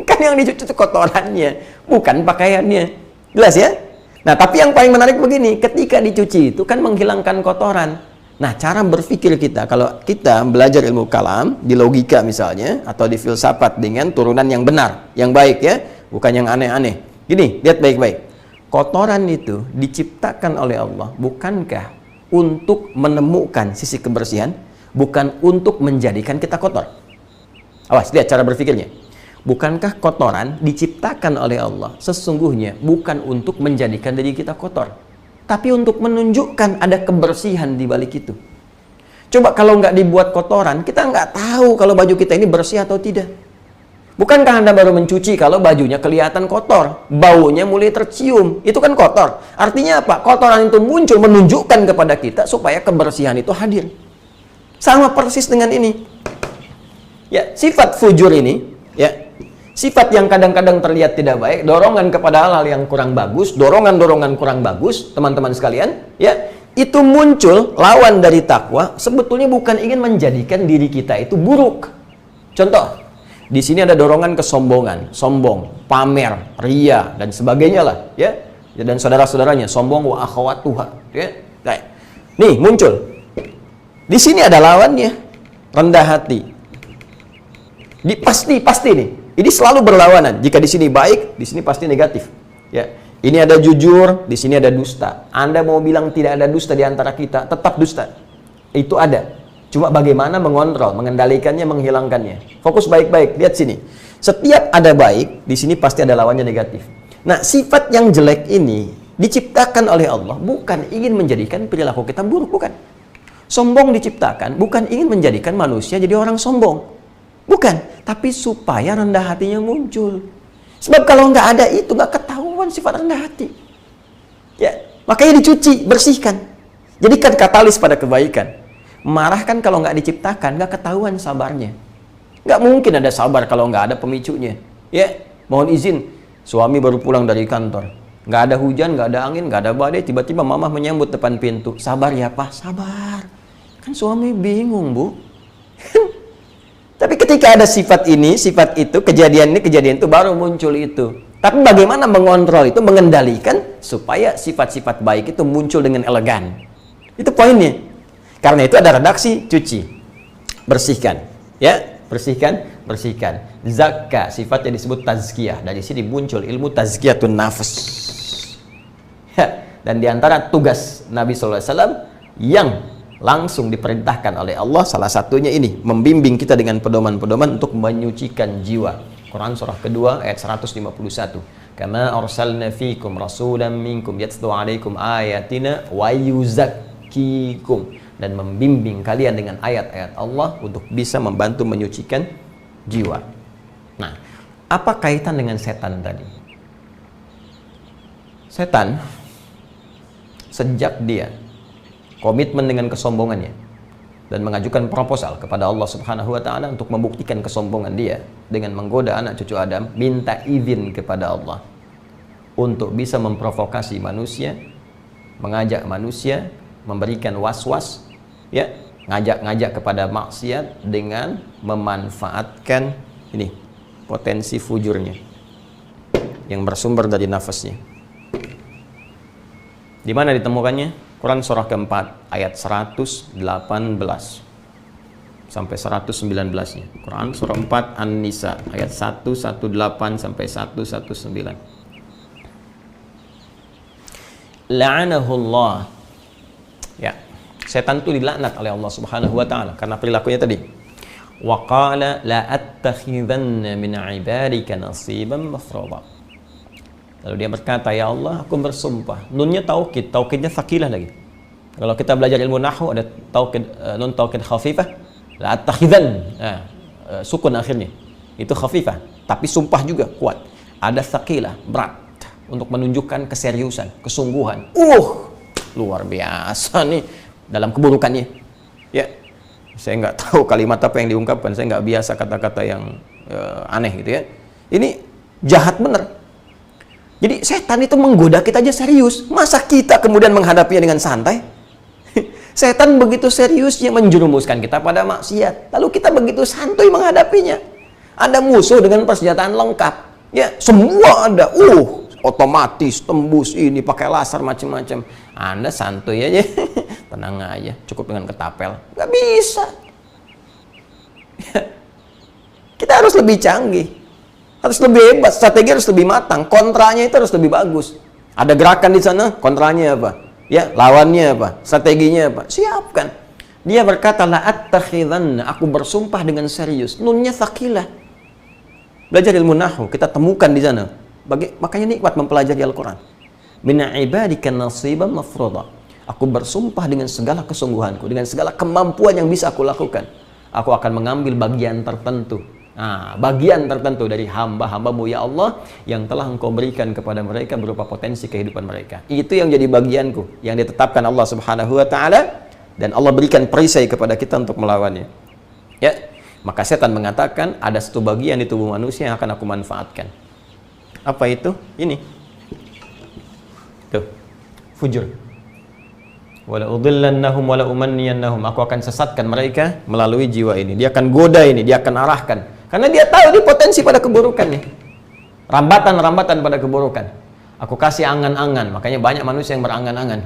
Speaker 1: Kan yang dicuci itu kotorannya, bukan pakaiannya. Jelas ya? Nah, tapi yang paling menarik begini, ketika dicuci itu kan menghilangkan kotoran. Nah, cara berpikir kita, kalau kita belajar ilmu kalam, di logika misalnya, atau di filsafat dengan turunan yang benar, yang baik ya, bukan yang aneh-aneh. Gini, lihat baik-baik. Kotoran itu diciptakan oleh Allah, bukankah untuk menemukan sisi kebersihan, bukan untuk menjadikan kita kotor? Awas, lihat cara berpikirnya. Bukankah kotoran diciptakan oleh Allah sesungguhnya bukan untuk menjadikan diri kita kotor, tapi untuk menunjukkan ada kebersihan di balik itu. Coba kalau nggak dibuat kotoran, kita nggak tahu kalau baju kita ini bersih atau tidak. Bukankah Anda baru mencuci kalau bajunya kelihatan kotor, baunya mulai tercium, itu kan kotor. Artinya apa? Kotoran itu muncul menunjukkan kepada kita supaya kebersihan itu hadir. Sama persis dengan ini. Ya, sifat fujur ini Ya. Sifat yang kadang-kadang terlihat tidak baik, dorongan kepada hal-hal yang kurang bagus, dorongan-dorongan kurang bagus, teman-teman sekalian, ya, itu muncul lawan dari takwa, sebetulnya bukan ingin menjadikan diri kita itu buruk. Contoh, di sini ada dorongan kesombongan, sombong, pamer, ria, dan sebagainya lah, ya. Dan saudara-saudaranya, sombong wa akhawatuha, ya. Nah, nih muncul. Di sini ada lawannya, rendah hati. Pasti nih. Ini selalu berlawanan. Jika di sini baik, di sini pasti negatif. Ya, ini ada jujur, di sini ada dusta. Anda mau bilang tidak ada dusta di antara kita, tetap dusta. Itu ada. Cuma bagaimana mengontrol, mengendalikannya, menghilangkannya. Fokus baik-baik. Lihat sini. Setiap ada baik, di sini pasti ada lawannya negatif. Nah, sifat yang jelek ini diciptakan oleh Allah bukan ingin menjadikan perilaku kita buruk, bukan. Sombong diciptakan bukan ingin menjadikan manusia jadi orang sombong. Bukan, tapi supaya rendah hatinya muncul. Sebab kalau nggak ada itu, nggak ketahuan sifat rendah hati. Ya, makanya dicuci, bersihkan. Jadikan katalis pada kebaikan. Marah kan kalau nggak diciptakan, nggak ketahuan sabarnya. Nggak mungkin ada sabar kalau nggak ada pemicunya. Ya, mohon izin, suami baru pulang dari kantor. Nggak ada hujan, nggak ada angin, nggak ada badai. Tiba-tiba mama menyambut depan pintu. Sabar ya Pak, sabar. Kan suami bingung, Bu. Tapi ketika ada sifat ini, sifat itu, kejadian ini, kejadian itu, baru muncul itu. Tapi bagaimana mengontrol itu, mengendalikan, supaya sifat-sifat baik itu muncul dengan elegan. Itu poinnya. Karena itu ada redaksi, cuci. Bersihkan. Ya, bersihkan. Zakka, sifatnya disebut tazkiyah. Dari sini muncul ilmu tazkiyatun nafas. Ya, dan diantara tugas Nabi SAW yang langsung diperintahkan oleh Allah, salah satunya ini, membimbing kita dengan pedoman-pedoman untuk menyucikan jiwa. Quran surah kedua ayat 151. Kama arsalna fikum rasulan minkum yatlu alaikum ayatina wa yuzakkikum, dan membimbing kalian dengan ayat-ayat Allah untuk bisa membantu menyucikan jiwa. Nah, apa kaitan dengan setan tadi? Setan sejak dia komitmen dengan kesombongannya dan mengajukan proposal kepada Allah Subhanahu wa taala untuk membuktikan kesombongan dia dengan menggoda anak cucu Adam, minta izin kepada Allah untuk bisa memprovokasi manusia, mengajak manusia, memberikan was-was, ya, ngajak kepada maksiat dengan memanfaatkan ini potensi fujurnya yang bersumber dari nafasnya. Di mana ditemukannya? Quran surah keempat ayat 118 sampai 119-nya. Quran surah 4 An-Nisa ayat 118 sampai 119. La'anahullah. Ya, setan itu dilaknat oleh Allah Subhanahu wa taala karena perilakunya tadi. Wa qala la attakhidanna min 'ibadika nasiban mafruḍa. Lalu dia berkata, ya Allah, aku bersumpah. Nunnya taukid, taukidnya sakilah lagi. Kalau kita belajar ilmu nahwu ada taukid, nun taukid khafifah, la attakhidan, sukun akhirnya. Itu khafifah, tapi sumpah juga kuat. Ada sakilah, berat, untuk menunjukkan keseriusan, kesungguhan. Luar biasa nih dalam keburukannya. Ya, saya nggak tahu kalimat apa yang diungkapkan. Saya nggak biasa kata-kata yang aneh gitu ya. Ini jahat bener. Jadi setan itu menggoda kita aja serius. Masa kita kemudian menghadapinya dengan santai? Setan begitu seriusnya menjerumuskan kita pada maksiat. Lalu kita begitu santuy menghadapinya. Ada musuh dengan persenjataan lengkap. Ya, semua ada. Otomatis tembus ini pakai laser macam-macam. Anda santuy aja. Tenang aja, cukup dengan ketapel. Gak bisa. Kita harus lebih canggih. Harus lebih hebat, strategi harus lebih matang, kontranya itu harus lebih bagus. Ada gerakan di sana, kontranya apa? Ya, lawannya apa? Strateginya apa? Siapkan. Dia berkata, la attakhidanna, aku bersumpah dengan serius. Nunnya tsaqilah. Belajar ilmu nahwu, kita temukan di sana. Makanya nikmat mempelajari Al-Qur'an. Min ibadika nasiban mafruḍa. Aku bersumpah dengan segala kesungguhanku, dengan segala kemampuan yang bisa aku lakukan. Aku akan mengambil bagian tertentu. Bagian tertentu dari hamba-hambamu ya Allah yang telah engkau berikan kepada mereka berupa potensi kehidupan mereka. Itu yang jadi bagianku, yang ditetapkan Allah Subhanahu wa taala, dan Allah berikan perisai kepada kita untuk melawannya. Ya. Maka setan mengatakan, ada satu bagian di tubuh manusia yang akan aku manfaatkan. Apa itu? Ini. Tuh. Fujur. Wala udhillannahum wala umanniyannahum. Aku akan sesatkan mereka melalui jiwa ini. Dia akan goda ini, dia akan arahkan. Karena dia tahu ini potensi pada keburukan nih. Rambatan-rambatan pada keburukan. Aku kasih angan-angan. Makanya banyak manusia yang berangan-angan.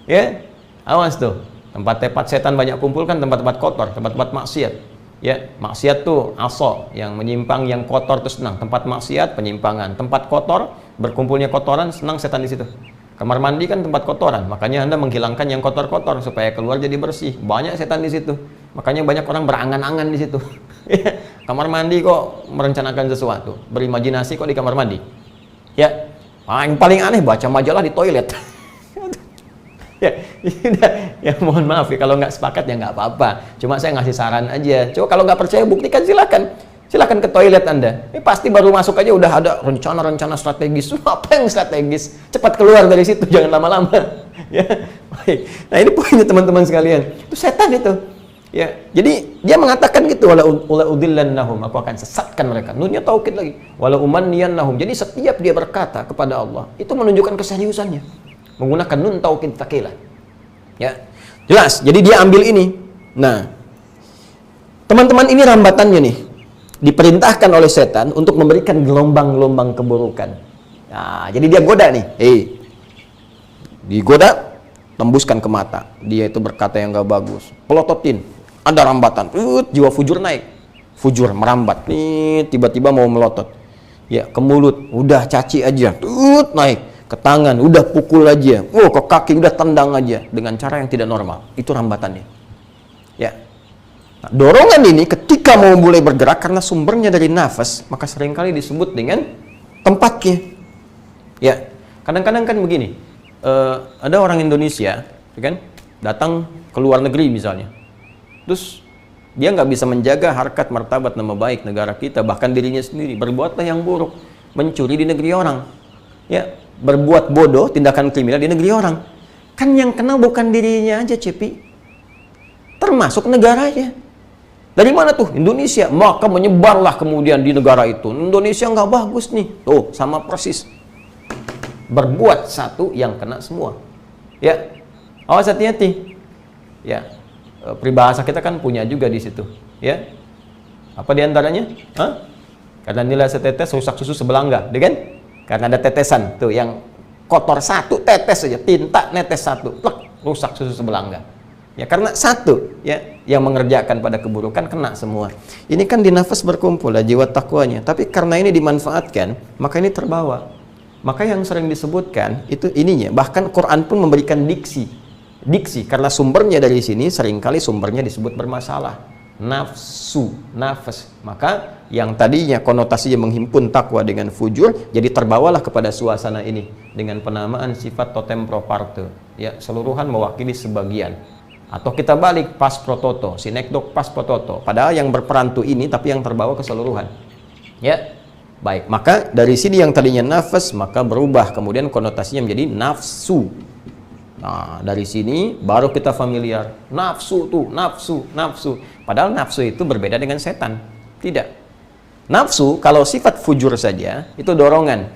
Speaker 1: Ya. Awas tuh. Tempat-tempat setan banyak kumpulkan, tempat-tempat kotor, tempat-tempat maksiat. Ya, maksiat tuh aso, yang menyimpang, yang kotor tuh senang. Tempat maksiat, penyimpangan. Tempat kotor, berkumpulnya kotoran, senang setan di situ. Kamar mandi kan tempat kotoran, makanya Anda menghilangkan yang kotor-kotor supaya keluar jadi bersih. Banyak setan di situ. Makanya banyak orang berangan-angan di situ. Kamar mandi kok merencanakan sesuatu, berimajinasi kok di kamar mandi. Ya, yang paling aneh baca majalah di toilet. Ya, mohon maaf ya kalau nggak sepakat ya nggak apa-apa. Cuma saya ngasih saran aja. Coba kalau nggak percaya buktikan, silakan ke toilet Anda. Ini pasti baru masuk aja udah ada rencana-rencana strategis. Apa yang strategis? Cepat keluar dari situ, jangan lama-lama. Ya, baik. Nah ini poinnya teman-teman sekalian. Itu setan itu. Ya, jadi dia mengatakan gitu, wala udhillannahum, aku akan sesatkan mereka. Nunnya taukid lagi. Wala umanniyannahum. Jadi setiap dia berkata kepada Allah, itu menunjukkan keseriusannya. Menggunakan nun taukid takilah. Ya. Jelas. Jadi dia ambil ini. Nah, teman-teman, ini rambatannya nih. Diperintahkan oleh setan untuk memberikan gelombang-gelombang keburukan. Nah, jadi dia goda nih. Digoda, tembuskan ke mata. Dia itu berkata yang gak bagus. Pelototin. Ada rambatan. Jiwa fujur naik. Fujur merambat. Nih, tiba-tiba mau melotot. Ya, ke mulut. Udah caci aja. Naik. Ke tangan, udah pukul aja. Ke kaki, udah tendang aja. Dengan cara yang tidak normal. Itu rambatannya. Ya. Nah, dorongan ini ketika mau mulai bergerak, karena sumbernya dari nafas, maka seringkali disebut dengan tempatnya. Ya. Kadang-kadang kan begini. Ada orang Indonesia, ya kan, datang ke luar negeri misalnya. Terus, dia nggak bisa menjaga harkat, martabat, nama baik negara kita, bahkan dirinya sendiri. Berbuatlah yang buruk. Mencuri di negeri orang. Ya. Berbuat bodoh, tindakan kriminal di negeri orang. Kan yang kena bukan dirinya aja, Cepi. Termasuk negaranya. Dari mana tuh? Indonesia. Maka menyebarlah kemudian di negara itu. Indonesia nggak bagus nih. Tuh, sama persis. Berbuat satu yang kena semua. Ya. Awas hati-hati. Ya. Peribahasa kita kan punya juga di situ. Ya. Apa diantaranya? Karena nilai setetes rusak susu sebelangga, kan? Karena ada tetesan tuh yang kotor satu tetes saja, tinta netes satu, rusak susu sebelangga. Ya karena satu ya yang mengerjakan pada keburukan kena semua. Ini kan di nafas berkumpul lah jiwa takwanya, tapi karena ini dimanfaatkan, maka ini terbawa. Maka yang sering disebutkan itu ininya, bahkan Quran pun memberikan diksi karena sumbernya dari sini seringkali sumbernya disebut bermasalah. Nafsu, nafas. Maka yang tadinya konotasinya menghimpun takwa dengan fujur, jadi terbawalah kepada suasana ini dengan penamaan sifat totem pro parte. Ya, seluruhan mewakili sebagian. Atau kita balik pas pro toto, sinekdok pas pro toto. Padahal yang berperan tuh ini, tapi yang terbawa keseluruhan. Ya, baik. Maka dari sini yang tadinya nafas, maka berubah kemudian konotasinya menjadi nafsu. Nah, dari sini baru kita familiar. Nafsu tuh, nafsu. Padahal nafsu itu berbeda dengan setan. Tidak. Nafsu, kalau sifat fujur saja, itu dorongan.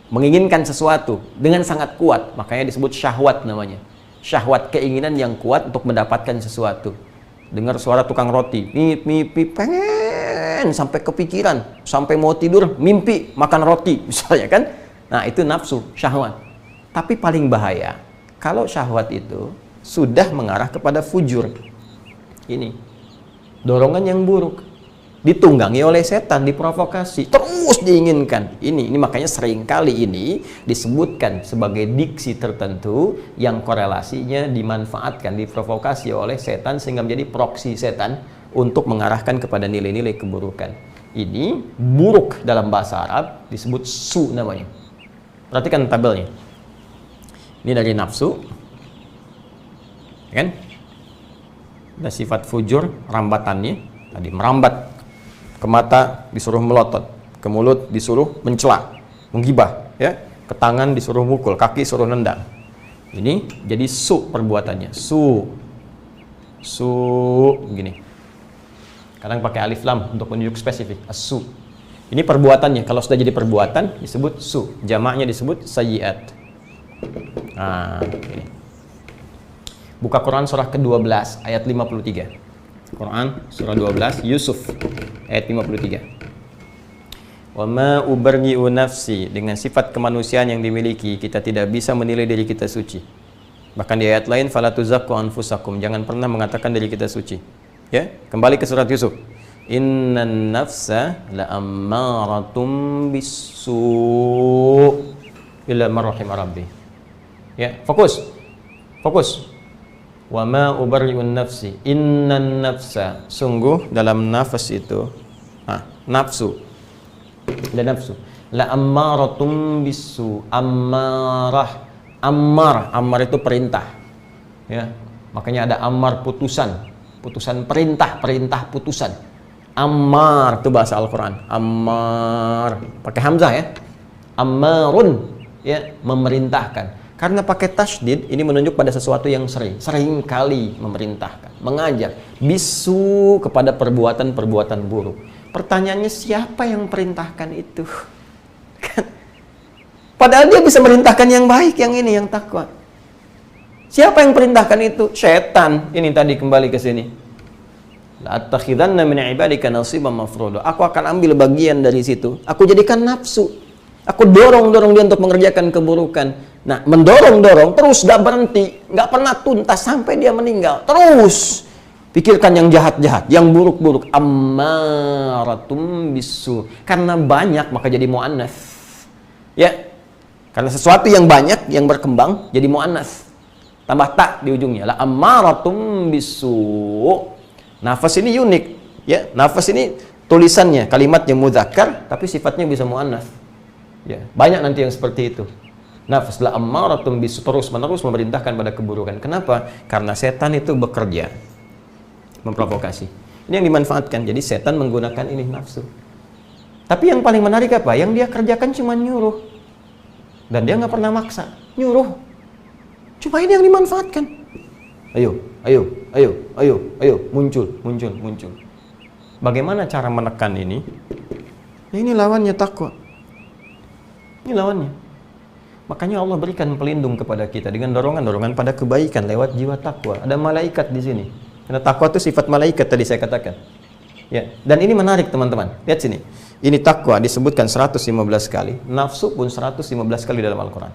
Speaker 1: Menginginkan sesuatu dengan sangat kuat. Makanya disebut syahwat namanya. Syahwat, keinginan yang kuat untuk mendapatkan sesuatu. Dengar suara tukang roti. Mimpi, pengen. Sampai kepikiran. Sampai mau tidur, mimpi makan roti. Misalnya kan. Nah, itu nafsu, syahwat. Tapi paling bahaya kalau syahwat itu sudah mengarah kepada fujur. Ini dorongan yang buruk, ditunggangi oleh setan, diprovokasi, terus diinginkan. Ini makanya seringkali ini disebutkan sebagai diksi tertentu yang korelasinya dimanfaatkan, diprovokasi oleh setan sehingga menjadi proksi setan untuk mengarahkan kepada nilai-nilai keburukan. Ini buruk dalam bahasa Arab disebut su namanya. Perhatikan tabelnya. Ini dari nafsu, kan? Ada sifat fujur, rambatannya tadi merambat ke mata disuruh melotot, ke mulut disuruh mencela, menggibah, ya, ke tangan disuruh mukul, kaki suruh nendang. Ini jadi su perbuatannya, su, gini. Kadang pakai alif lam untuk menunjuk spesifik, as-su. Ini perbuatannya, kalau sudah jadi perbuatan disebut su, jamaknya disebut sayyiat. Nah, ini. Buka Quran surah ke-12 ayat 53. Quran surah 12 Yusuf ayat 53. Wa ma ubarri'u nafsi, dengan sifat kemanusiaan yang dimiliki kita tidak bisa menilai diri kita suci. Bahkan di ayat lain fala tuzakku anfusakum, jangan pernah mengatakan diri kita suci. Ya, kembali ke surat Yusuf. Innan nafsa la ammaratum bisu illa man rahima rabbi. Ya, fokus. Wa ma ubarri'un nafsi, innan nafsa, sungguh dalam nafas itu, nafsu, dan nafsu, la ammaratum bisu, ammar itu perintah, ya, makanya ada ammar putusan perintah, putusan. Ammar itu bahasa Al-Quran, ammar pakai hamzah ya, ammarun ya, memerintahkan. Karena pakai tasydid ini menunjuk pada sesuatu yang sering kali memerintahkan, mengajak, bisu kepada perbuatan buruk. Pertanyaannya, siapa yang perintahkan itu? Padahal dia bisa merintahkan yang baik, yang ini, yang takwa. Siapa yang perintahkan itu? Setan. Ini tadi kembali ke sini. La'attakhidanna min ibadika nasiban mafruḍa. Aku akan ambil bagian dari situ. Aku jadikan nafsu. Aku dorong dia untuk mengerjakan keburukan. Nah, mendorong terus gak berhenti, gak pernah tuntas sampai dia meninggal. Terus pikirkan yang jahat-jahat, yang buruk-buruk. Ammaratum bisu. Karena banyak maka jadi muannats. Ya. Karena sesuatu yang banyak yang berkembang jadi muannats. Tambah tak di ujungnya. La ammaratum bisu. Nafas ini unik, ya. Nafas ini tulisannya kalimatnya mudzakkar tapi sifatnya bisa muannats. Ya, banyak nanti yang seperti itu. Nafas la ammaratum bisu, terus-menerus memerintahkan pada keburukan. Kenapa? Karena setan itu bekerja memprovokasi. Ini yang dimanfaatkan. Jadi setan menggunakan ini nafsu. Tapi yang paling menarik apa? Yang dia kerjakan cuma nyuruh. Dan dia nggak pernah maksa, nyuruh. Cuma ini yang dimanfaatkan. Ayo, muncul. Bagaimana cara menekan ini? Ini lawannya takwa. Ini lawannya. Makanya Allah berikan pelindung kepada kita dengan dorongan pada kebaikan lewat jiwa takwa. Ada malaikat di sini. Karena takwa itu sifat malaikat tadi saya katakan. Ya, dan ini menarik teman-teman. Lihat sini. Ini takwa disebutkan 115 kali, nafsu pun 115 kali dalam Al-Qur'an.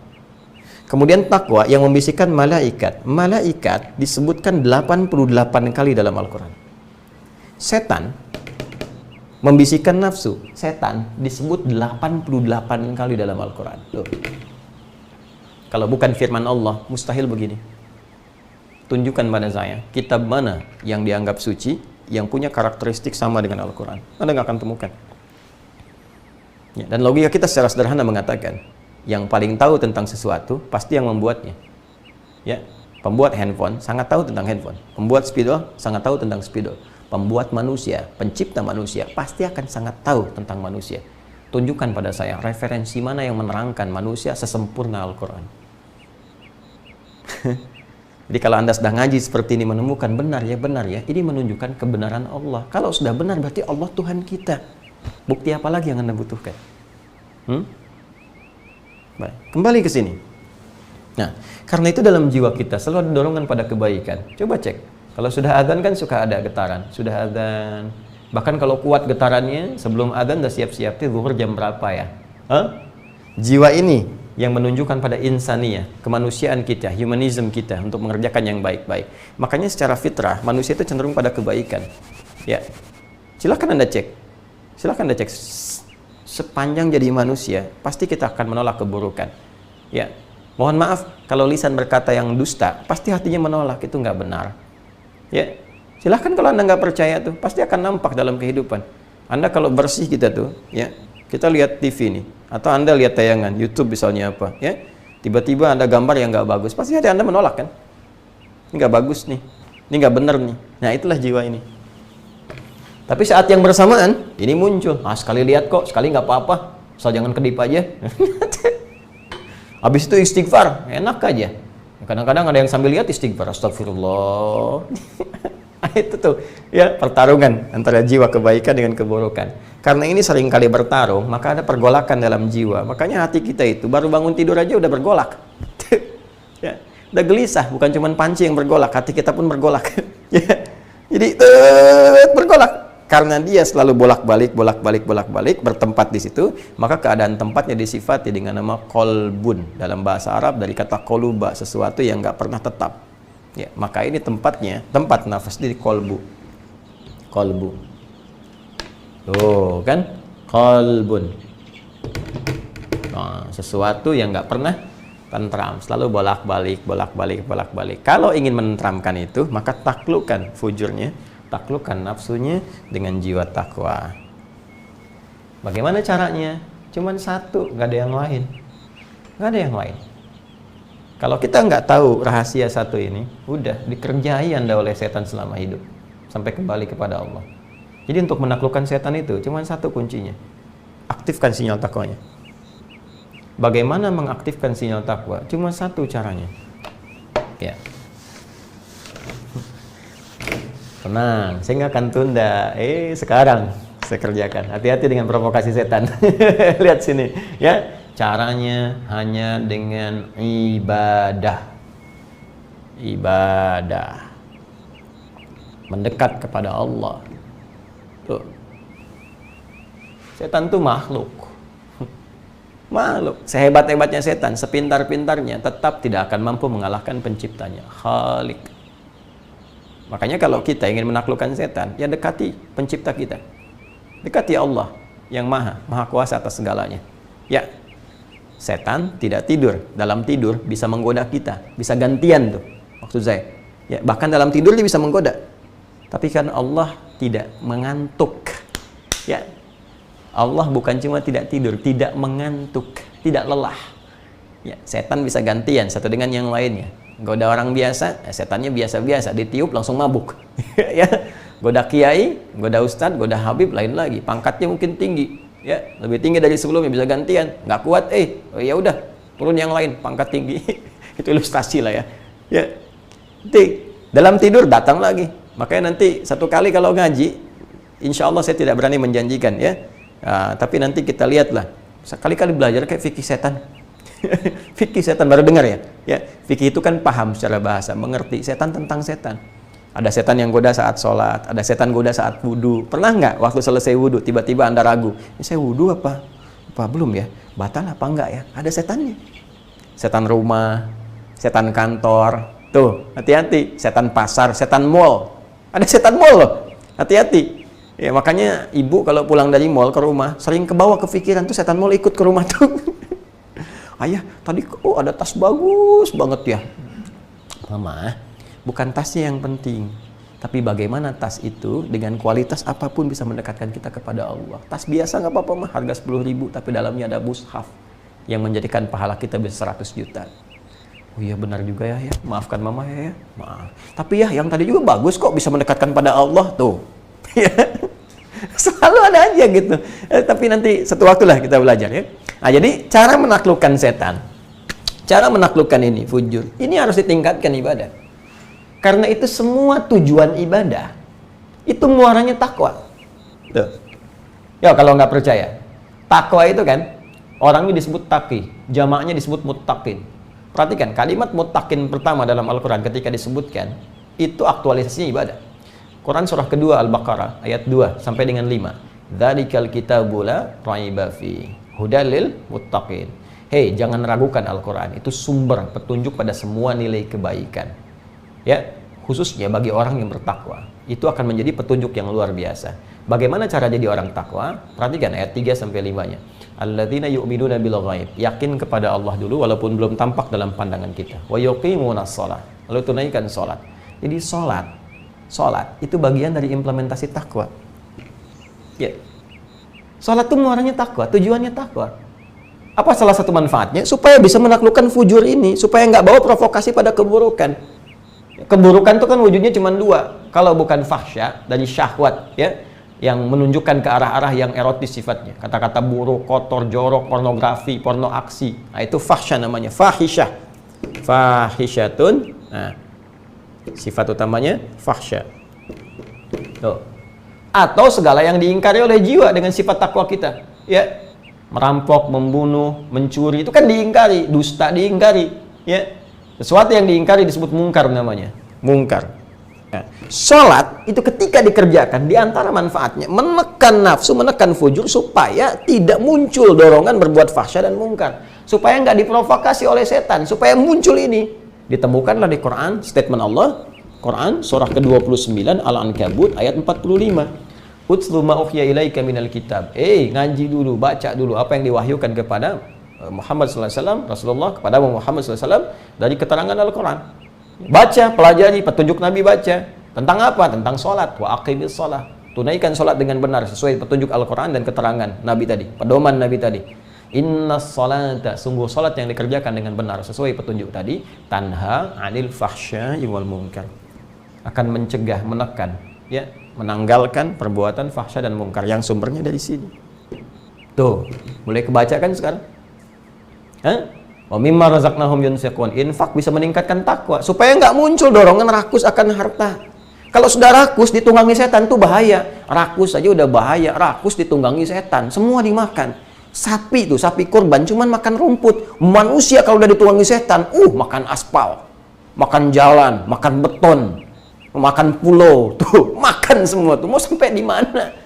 Speaker 1: Kemudian takwa yang membisikkan malaikat. Malaikat disebutkan 88 kali dalam Al-Qur'an. Setan membisikkan nafsu, setan disebut 88 kali dalam Al-Quran. Tuh. Kalau bukan firman Allah, mustahil begini. Tunjukkan pada saya, kitab mana yang dianggap suci, yang punya karakteristik sama dengan Al-Quran. Anda nggak akan temukan. Ya, dan logika kita secara sederhana mengatakan, yang paling tahu tentang sesuatu, pasti yang membuatnya. Ya, pembuat handphone sangat tahu tentang handphone. Pembuat spidol sangat tahu tentang spidol. Pembuat manusia, pencipta manusia pasti akan sangat tahu tentang manusia. Tunjukkan pada saya referensi mana yang menerangkan manusia sesempurna Al-Quran. Jadi kalau Anda sedang ngaji seperti ini menemukan benar ya, ini menunjukkan kebenaran Allah. Kalau sudah benar berarti Allah Tuhan kita. Bukti apa lagi yang Anda butuhkan? Baik, kembali ke sini. Nah, karena itu dalam jiwa kita selalu ada dorongan pada kebaikan. Coba cek. Kalau sudah adzan kan suka ada getaran. Sudah adzan. Bahkan kalau kuat getarannya, sebelum adzan udah siap-siap tuh zuhur jam berapa ya? Jiwa ini yang menunjukkan pada insaniyah, kemanusiaan kita, humanism kita untuk mengerjakan yang baik-baik. Makanya secara fitrah manusia itu cenderung pada kebaikan. Ya. Silakan Anda cek. Sepanjang jadi manusia, pasti kita akan menolak keburukan. Ya. Mohon maaf kalau lisan berkata yang dusta, pasti hatinya menolak, itu nggak benar. Ya, silahkan kalau Anda nggak percaya tuh, pasti akan nampak dalam kehidupan. Anda kalau bersih kita tuh, ya, kita lihat TV nih, atau Anda lihat tayangan YouTube misalnya apa, ya, tiba-tiba ada gambar yang nggak bagus, pasti hati Anda menolak kan? Ini nggak bagus nih, ini nggak benar nih. Nah itulah jiwa ini. Tapi saat yang bersamaan, ini muncul. Sekali lihat kok, sekali nggak apa-apa, asal jangan kedip aja. Habis itu istighfar, enak aja. Kadang-kadang ada yang sambil lihat istighfar, astagfirullah. Itu tuh ya pertarungan antara jiwa kebaikan dengan keburukan. Karena ini sering kali bertarung, maka ada pergolakan dalam jiwa. Makanya hati kita itu baru bangun tidur aja udah bergolak. Ya, udah gelisah, bukan cuma panci yang bergolak, hati kita pun bergolak. Ya. Jadi bergolak. Karena dia selalu bolak-balik bertempat di situ, maka keadaan tempatnya disifati dengan nama kolbun dalam bahasa Arab dari kata koluba, sesuatu yang nggak pernah tetap. Ya, maka ini tempatnya, tempat nafas di kolbu. Tuh kan, kolbun. Nah, sesuatu yang nggak pernah tentram, selalu bolak-balik. Kalau ingin menenteramkan itu, maka taklukkan fujurnya, taklukkan nafsunya dengan jiwa takwa. Bagaimana caranya? Cuman satu, nggak ada yang lain. Nggak ada yang lain. Kalau kita nggak tahu rahasia satu ini, udah dikerjai Anda oleh setan selama hidup sampai kembali kepada Allah. Jadi untuk menaklukkan setan itu cuman satu kuncinya. Aktifkan sinyal takwanya. Bagaimana mengaktifkan sinyal takwa? Cuma satu caranya. Ya. Tenang, saya nggak akan tunda. Sekarang saya kerjakan. Hati-hati dengan provokasi setan. Lihat sini, ya. Caranya hanya dengan ibadah. Mendekat kepada Allah. Tuh. Setan tuh makhluk. Sehebat-hebatnya setan, sepintar-pintarnya, tetap tidak akan mampu mengalahkan penciptanya, Khalik. Makanya kalau kita ingin menaklukkan setan, ya dekati pencipta kita. Dekati Allah yang maha kuasa atas segalanya. Ya, setan tidak tidur. Dalam tidur bisa menggoda kita. Bisa gantian tuh, maksud saya. Ya, bahkan dalam tidur dia bisa menggoda. Tapi kan Allah tidak mengantuk. Ya, Allah bukan cuma tidak tidur, tidak mengantuk, tidak lelah. Ya, setan bisa gantian satu dengan yang lainnya. Goda orang biasa, setannya biasa-biasa, ditiup langsung mabuk. Ya, goda kiai, goda ustadz, goda habib lain lagi. Pangkatnya mungkin tinggi, ya, lebih tinggi dari sebelumnya, bisa gantian. Nggak kuat, ya udah, turun yang lain, pangkat tinggi. Itu ilustrasi lah ya. Ya, dalam tidur datang lagi. Makanya nanti satu kali kalau ngaji, insya Allah saya tidak berani menjanjikan ya. Tapi nanti kita lihatlah. Sekali-kali belajar kayak fikih setan. Fikih setan baru dengar ya. Ya, fikih itu kan paham secara bahasa, mengerti setan tentang setan. Ada setan yang goda saat sholat, ada setan goda saat wudhu. Pernah nggak waktu selesai wudhu tiba-tiba Anda ragu, ini saya wudhu apa belum ya? Batal apa enggak ya? Ada setannya. Setan rumah, setan kantor. Tuh, hati-hati. Setan pasar, setan mall. Ada setan mall loh. Hati-hati. Ya, makanya ibu kalau pulang dari mall ke rumah sering kebawa kepikiran tuh setan mall ikut ke rumah tuh. Ayah, tadi ada tas bagus banget ya. Mama, bukan tasnya yang penting, tapi bagaimana tas itu dengan kualitas apapun bisa mendekatkan kita kepada Allah. Tas biasa nggak apa-apa mah, harga 10.000, tapi dalamnya ada mushaf yang menjadikan pahala kita bisa 100 juta. Oh iya benar juga ya, maafkan mama ya. Maaf. Tapi ya yang tadi juga bagus kok, bisa mendekatkan pada Allah tuh. Selalu ada aja gitu. Tapi nanti satu waktu lah kita belajar ya. Nah, jadi cara menaklukkan setan, cara menaklukkan ini fujur, ini harus ditingkatkan ibadah. Karena itu semua tujuan ibadah itu muaranya takwa. Tuh. Ya kalau nggak percaya, takwa itu kan orangnya disebut taqi, jamaknya disebut muttaqin. Perhatikan kalimat muttaqin pertama dalam Al-Quran ketika disebutkan itu aktualisasinya ibadah. Quran surah kedua Al-Baqarah ayat 2 sampai dengan 5. Dzalikal kitabu la raiba fi hudalil muttaqin. Hei, jangan ragukan Al-Quran. Itu sumber petunjuk pada semua nilai kebaikan. Ya, khususnya bagi orang yang bertakwa. Itu akan menjadi petunjuk yang luar biasa. Bagaimana cara jadi orang takwa? Perhatikan ayat 3 sampai 5-nya. Alladzina yu'minuna bil ghaib. Yakin kepada Allah dulu walaupun belum tampak dalam pandangan kita. Wa yuqimunas shalah. Lalu tunaikan salat. Jadi salat itu bagian dari implementasi takwa. Ya. Salat itu muaranya takwa, tujuannya takwa. Apa salah satu manfaatnya? Supaya bisa menaklukkan fujur ini, supaya nggak bawa provokasi pada keburukan. Keburukan itu kan wujudnya cuma dua. Kalau bukan fahsya dari syahwat, ya, yang menunjukkan ke arah-arah yang erotis sifatnya. Kata-kata buruk, kotor, jorok, pornografi, porno aksi. Nah, itu fahsya namanya, fahisyah. Fahisyatun. Nah, sifat utamanya fahsya. Tuh. Atau segala yang diingkari oleh jiwa dengan sifat takwa kita. Ya. Merampok, membunuh, mencuri itu kan diingkari, dusta diingkari, ya. Sesuatu yang diingkari disebut mungkar namanya. Mungkar. Nah, sholat itu ketika dikerjakan di antara manfaatnya menekan nafsu, menekan fujur supaya tidak muncul dorongan berbuat fahsya dan mungkar, supaya nggak diprovokasi oleh setan, supaya muncul ini. Ditemukanlah di Quran statement Allah, Quran surah ke-29 Al-Ankabut ayat 45. Utlu ma ukhya ilaika minal kitab. Ngaji dulu, baca dulu apa yang diwahyukan kepada Muhammad SAW, Rasulullah kepada Muhammad SAW dari keterangan Al-Quran. Baca, pelajari, petunjuk Nabi baca. Tentang apa? Tentang sholat. Wa aqimis sholat. Tunaikan sholat dengan benar sesuai petunjuk Al-Quran dan keterangan Nabi tadi, pedoman Nabi tadi. Inna sholata, sungguh sholat yang dikerjakan dengan benar sesuai petunjuk tadi, tanha anil fahsya wal munkar, akan mencegah, menekan, ya, menanggalkan perbuatan fahsya dan mungkar yang sumbernya dari sini. Tuh, mulai kebaca kan sekarang? Wa mimma razaqnahum yunfiqun. Infak bisa meningkatkan takwa supaya nggak muncul dorongan rakus akan harta. Kalau sudah rakus ditunggangi setan tuh bahaya. Rakus aja udah bahaya, rakus ditunggangi setan, semua dimakan. Sapi tuh, sapi kurban cuman makan rumput. Manusia kalau udah ditunggangi setan, makan aspal, makan jalan, makan beton, makan pulau, tuh makan semua tuh. Mau sampai di mana?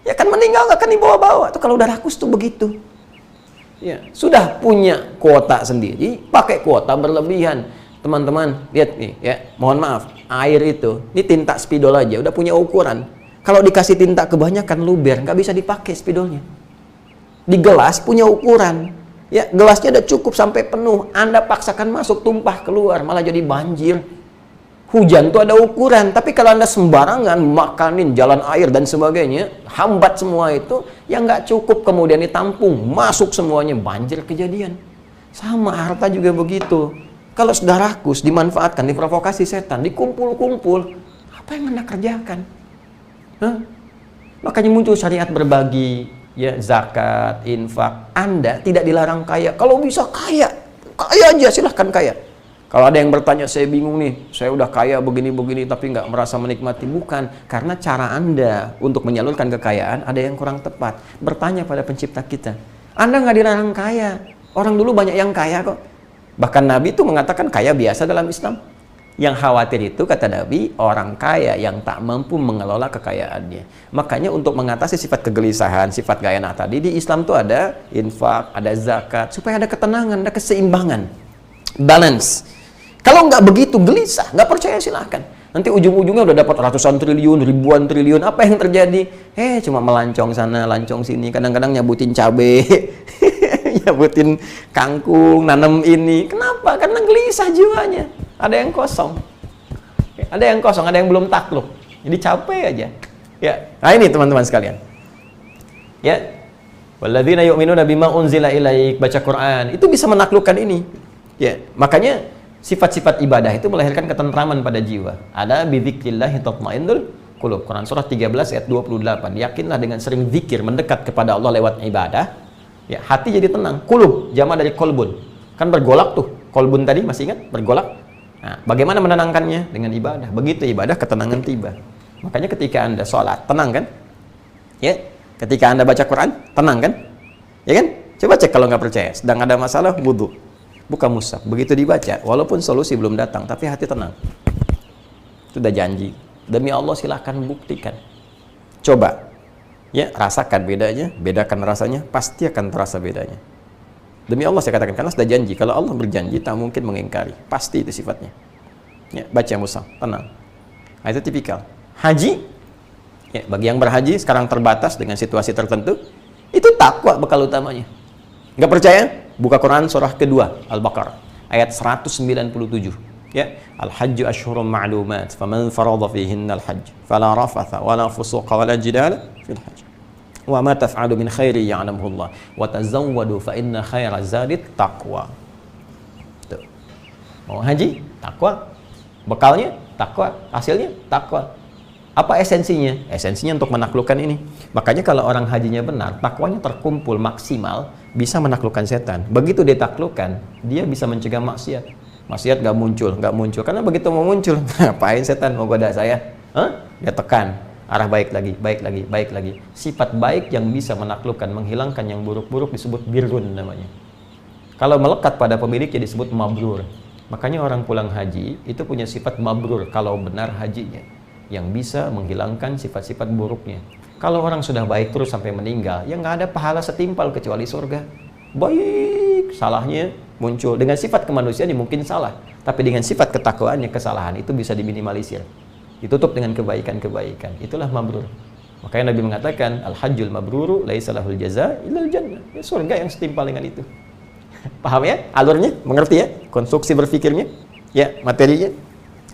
Speaker 1: Ya kan meninggal nggak akan dibawa-bawa tuh kalau udah rakus tuh begitu. Ya, sudah punya kuota sendiri, pakai kuota berlebihan. Teman-teman, lihat nih ya, mohon maaf, air itu, ini tinta spidol aja udah punya ukuran. Kalau dikasih tinta kebanyakan luber, nggak bisa dipakai spidolnya. Di gelas punya ukuran. Ya, gelasnya udah cukup sampai penuh. Anda paksakan masuk, tumpah keluar, malah jadi banjir. Hujan tuh ada ukuran, tapi kalau Anda sembarangan makanin jalan air dan sebagainya, hambat semua itu, yang nggak cukup kemudian ditampung, masuk semuanya, banjir kejadian. Sama harta juga begitu. Kalau sudah rakus, dimanfaatkan, diprovokasi setan, dikumpul-kumpul, apa yang Anda kerjakan? Makanya muncul syariat berbagi, ya, zakat, infak. Anda tidak dilarang kaya. Kalau bisa kaya, kaya aja, silahkan kaya. Kalau ada yang bertanya, saya bingung nih, saya udah kaya begini-begini tapi nggak merasa menikmati. Bukan, karena cara Anda untuk menyalurkan kekayaan ada yang kurang tepat. Bertanya pada pencipta kita. Anda nggak dilarang kaya. Orang dulu banyak yang kaya kok. Bahkan Nabi itu mengatakan kaya biasa dalam Islam. Yang khawatir itu, kata Nabi, orang kaya yang tak mampu mengelola kekayaannya. Makanya untuk mengatasi sifat kegelisahan, sifat gak enak tadi, di Islam tuh ada infak, ada zakat, supaya ada ketenangan, ada keseimbangan, balance. Kalau nggak begitu, gelisah, nggak percaya silahkan. Nanti ujung-ujungnya udah dapat ratusan triliun, ribuan triliun. Apa yang terjadi? Cuma melancong sana, lancong sini. Kadang-kadang nyabutin cabai, nyabutin kangkung, nanam ini. Kenapa? Karena gelisah jiwanya. Ada yang kosong. Ada yang kosong, ada yang belum takluk. Jadi capek aja. Ya. Nah ini teman-teman sekalian. Ya. Walladzina yu'minuna bima unzila ilaik, baca Quran. Itu bisa menaklukkan ini. Ya, makanya sifat-sifat ibadah itu melahirkan ketentraman pada jiwa. Ada bidzikrillahi tatmainnul qulub. Quran surah 13 ayat 28. Yakinlah dengan sering zikir, mendekat kepada Allah lewat ibadah, ya, hati jadi tenang. Qulub jama' dari kolbun. Kan bergolak tuh. Kolbun tadi masih ingat? Bergolak. Nah, bagaimana menenangkannya? Dengan ibadah. Begitu ibadah, ketenangan tiba. Makanya ketika Anda sholat, tenang kan? Ya. Ketika Anda baca Quran, tenang kan? Ya kan? Coba cek kalau nggak percaya. Sedang ada masalah, wudu. Buka mushaf, begitu dibaca, walaupun solusi belum datang, tapi hati tenang. Sudah janji. Demi Allah silahkan buktikan. Coba, ya, rasakan bedanya, bedakan rasanya, pasti akan terasa bedanya. Demi Allah saya katakan, karena sudah janji. Kalau Allah berjanji, tak mungkin mengingkari. Pasti itu sifatnya. Ya, baca mushaf, tenang. Nah, itu tipikal. Haji, ya, bagi yang berhaji sekarang terbatas dengan situasi tertentu, itu takwa bekal utamanya. Nggak percaya? Buka Quran surah kedua Al-Baqarah ayat 197. Ya, al-hajju asyhurun ma'lumat, faman farada fihinna al-hajj fala rafatha wala fusuqa wala jidala fil hajj. Wa ma taf'alu min khairi ya'lamuhu Allah wa tazawwadu fa inna khairaz zadi taqwa. Tuh. Mau haji? Takwa. Bekalnya takwa, hasilnya takwa. Apa esensinya? Esensinya untuk menaklukkan ini. Makanya kalau orang hajinya benar, takwanya terkumpul maksimal, bisa menaklukkan setan. Begitu dia taklukkan, dia bisa mencegah maksiat. Maksiat nggak muncul. Karena begitu mau muncul, ngapain setan mau goda saya? Dia tekan. arah baik lagi, baik lagi, baik lagi. Sifat baik yang bisa menaklukkan, menghilangkan yang buruk-buruk disebut birrun namanya. Kalau melekat pada pemiliknya disebut mabrur. Makanya orang pulang haji itu punya sifat mabrur kalau benar hajinya, yang bisa menghilangkan sifat-sifat buruknya. Kalau orang sudah baik terus sampai meninggal, ya nggak ada pahala setimpal kecuali surga. Baik, salahnya muncul. Dengan sifat kemanusiaan mungkin salah, tapi dengan sifat ketakwaannya kesalahan itu bisa diminimalisir. Ditutup dengan kebaikan-kebaikan. Itulah mabrur. Makanya Nabi mengatakan, al-hajjul mabruru laisa lahul jaza illal jannah. Ya, surga yang setimpal dengan itu. Paham ya? Alurnya? Mengerti ya? Konstruksi berpikirnya? Ya, materinya?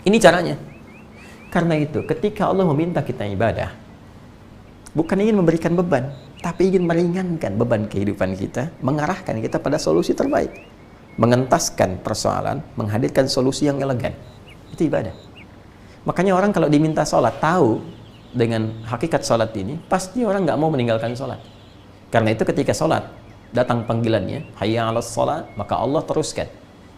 Speaker 1: Ini caranya. Karena itu, ketika Allah meminta kita ibadah, bukan ingin memberikan beban, tapi ingin meringankan beban kehidupan kita, mengarahkan kita pada solusi terbaik. Mengentaskan persoalan, menghadirkan solusi yang elegan. Itu ibadah. Makanya orang kalau diminta sholat, tahu dengan hakikat sholat ini, pasti orang nggak mau meninggalkan sholat. Karena itu ketika sholat, datang panggilannya, hayya 'alas sholat, maka Allah teruskan.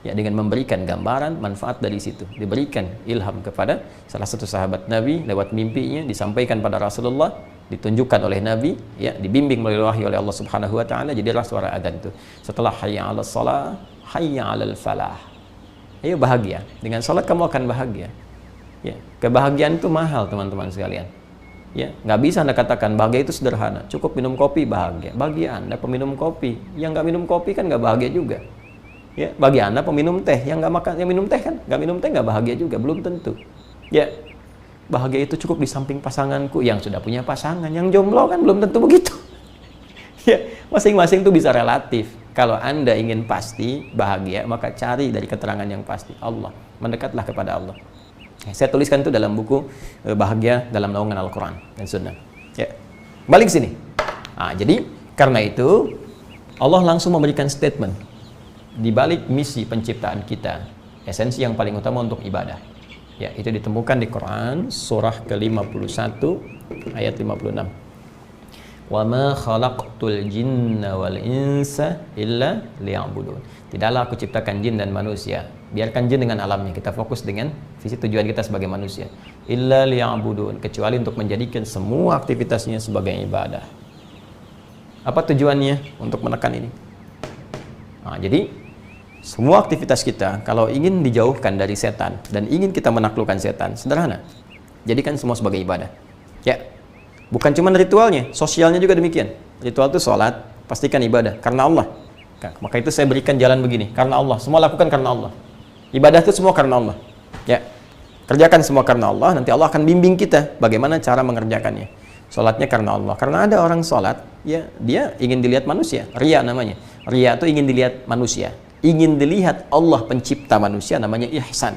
Speaker 1: Ya, dengan memberikan gambaran, manfaat dari situ. Diberikan ilham kepada salah satu sahabat Nabi, lewat mimpinya, disampaikan pada Rasulullah, ditunjukkan oleh Nabi, ya, dibimbing melalui wahyu oleh Allah Subhanahu wa Ta'ala, jadilah suara adzan itu. Setelah hayya 'alas sholat, hayya 'alal falah. Ayo bahagia. Dengan sholat kamu akan bahagia. Ya, kebahagiaan itu mahal teman-teman sekalian. Ya, nggak bisa Anda katakan bahagia itu sederhana. Cukup minum kopi bahagia. Bagi Anda peminum kopi, yang nggak minum kopi kan nggak bahagia juga. Ya, bagi Anda peminum teh, yang nggak makan, yang minum teh kan nggak minum teh nggak bahagia juga, belum tentu. Ya, bahagia itu cukup di samping pasanganku yang sudah punya pasangan, yang jomblo kan belum tentu begitu. Ya, masing-masing itu bisa relatif. Kalau Anda ingin pasti bahagia, maka cari dari keterangan yang pasti Allah. Mendekatlah kepada Allah. Saya tuliskan itu dalam buku Bahagia dalam Naungan Al-Quran dan Sunnah. Ya. Balik sini. Nah, jadi karena itu Allah langsung memberikan statement di balik misi penciptaan kita, esensi yang paling utama untuk ibadah. Ya, itu ditemukan di Quran surah ke-51 ayat 56. Wa ma khalaqtul jinna wal insa illa liya'budun. Tidaklah aku ciptakan jin dan manusia. Biarkan jin dengan alamnya, kita fokus dengan visi tujuan kita sebagai manusia. Illa liya'budun, kecuali untuk menjadikan semua aktivitasnya sebagai ibadah. Apa tujuannya untuk menekan ini? Nah, jadi semua aktivitas kita kalau ingin dijauhkan dari setan dan ingin kita menaklukkan setan, sederhana. Jadikan semua sebagai ibadah. Ya. Bukan cuma ritualnya, sosialnya juga demikian. Ritual itu sholat, pastikan ibadah karena Allah. Maka itu saya berikan jalan begini, karena Allah. Semua lakukan karena Allah. Ibadah itu semua karena Allah. Ya, kerjakan semua karena Allah. Nanti Allah akan bimbing kita bagaimana cara mengerjakannya. Sholatnya karena Allah. Karena ada orang sholat, ya dia ingin dilihat manusia. Riya namanya. Riya itu ingin dilihat manusia. Ingin dilihat Allah pencipta manusia, namanya ihsan.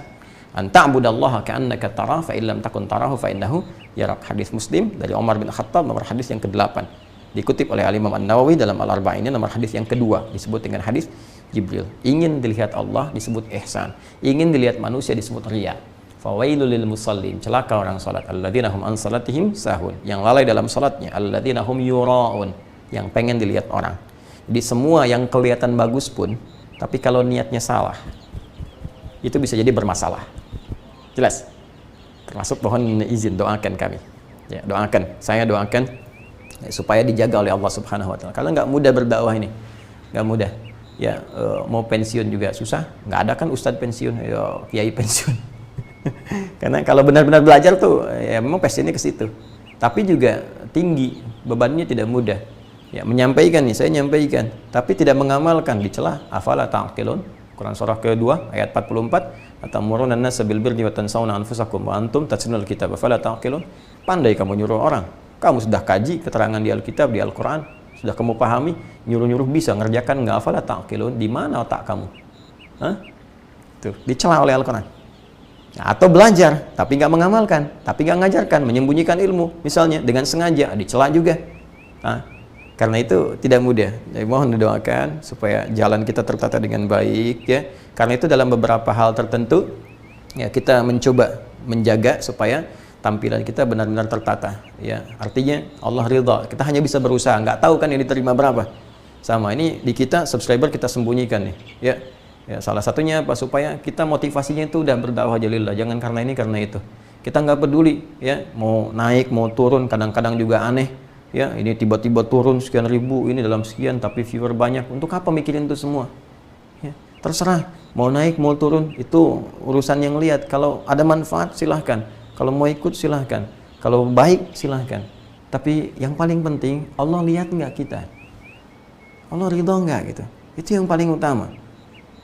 Speaker 1: Anta'budallaha ka'annaka tarahu fa illam takun tarahu fa innahu yarak. Hadis Muslim dari Umar bin Khattab, nomor hadis yang ke-8. Dikutip oleh Al-Imam An-Nawawi dalam Al-Arba'in, ini nomor hadis yang kedua, disebut dengan hadis Jibril. Ingin dilihat Allah disebut ihsan, ingin dilihat manusia disebut riya. Fawailul lil musallin, celaka orang salat, alladzina hum an salatihim sahun, yang lalai dalam salatnya, alladzina hum yuraun, yang pengen dilihat orang. Jadi semua yang kelihatan bagus pun, tapi kalau niatnya salah, itu bisa jadi bermasalah. Jelas? Termasuk mohon izin doakan kami. Ya, doakan, saya doakan supaya dijaga oleh Allah Subhanahu wa Ta'ala. Kalau nggak mudah berdakwah ini, nggak mudah. Ya, mau pensiun juga susah. Nggak ada kan ustadz pensiun, ya kiai pensiun. Karena kalau benar-benar belajar tuh, ya memang passionnya ke situ. Tapi juga tinggi, bebannya tidak mudah. Ya, menyampaikan nih, saya nyampaikan, tapi tidak mengamalkan, dicela. Afala ta'qilun, Quran surah ke-2 ayat 44, atamuruna an-nasa bil birri wa tansawna anfusakum wa antum tatlunal kitab afala ta'qilun. Pandai kamu nyuruh orang. Kamu sudah kaji keterangan di Alkitab, di Al-Quran, sudah kamu pahami, nyuruh-nyuruh bisa, ngerjakan nggak, afala ta'qilun, di mana otak kamu? Hah? Tuh, dicela oleh Al-Quran. Nah, atau belajar, tapi nggak mengamalkan, tapi nggak ngajarkan, menyembunyikan ilmu, misalnya dengan sengaja, dicela juga. Nah, karena itu tidak mudah. Jadi mohon didoakan supaya jalan kita tertata dengan baik, ya. Karena itu dalam beberapa hal tertentu, ya kita mencoba menjaga supaya tampilan kita benar-benar tertata, ya. Artinya Allah ridha. Kita hanya bisa berusaha, nggak tahu kan yang diterima berapa. Sama ini di kita subscriber kita sembunyikan nih, ya. Ya, salah satunya apa? Supaya kita motivasinya itu udah berdakwah aja lillah, jangan karena ini karena itu. Kita nggak peduli, ya, mau naik, mau turun, kadang-kadang juga aneh, ya, ini tiba-tiba turun sekian ribu, ini dalam sekian, tapi viewer banyak. Untuk apa mikirin itu semua? Ya, terserah, mau naik, mau turun, itu urusan yang lihat. Kalau ada manfaat, silahkan. Kalau mau ikut, silahkan. Kalau baik, silahkan. Tapi yang paling penting, Allah lihat nggak kita? Allah ridho nggak gitu? Itu yang paling utama.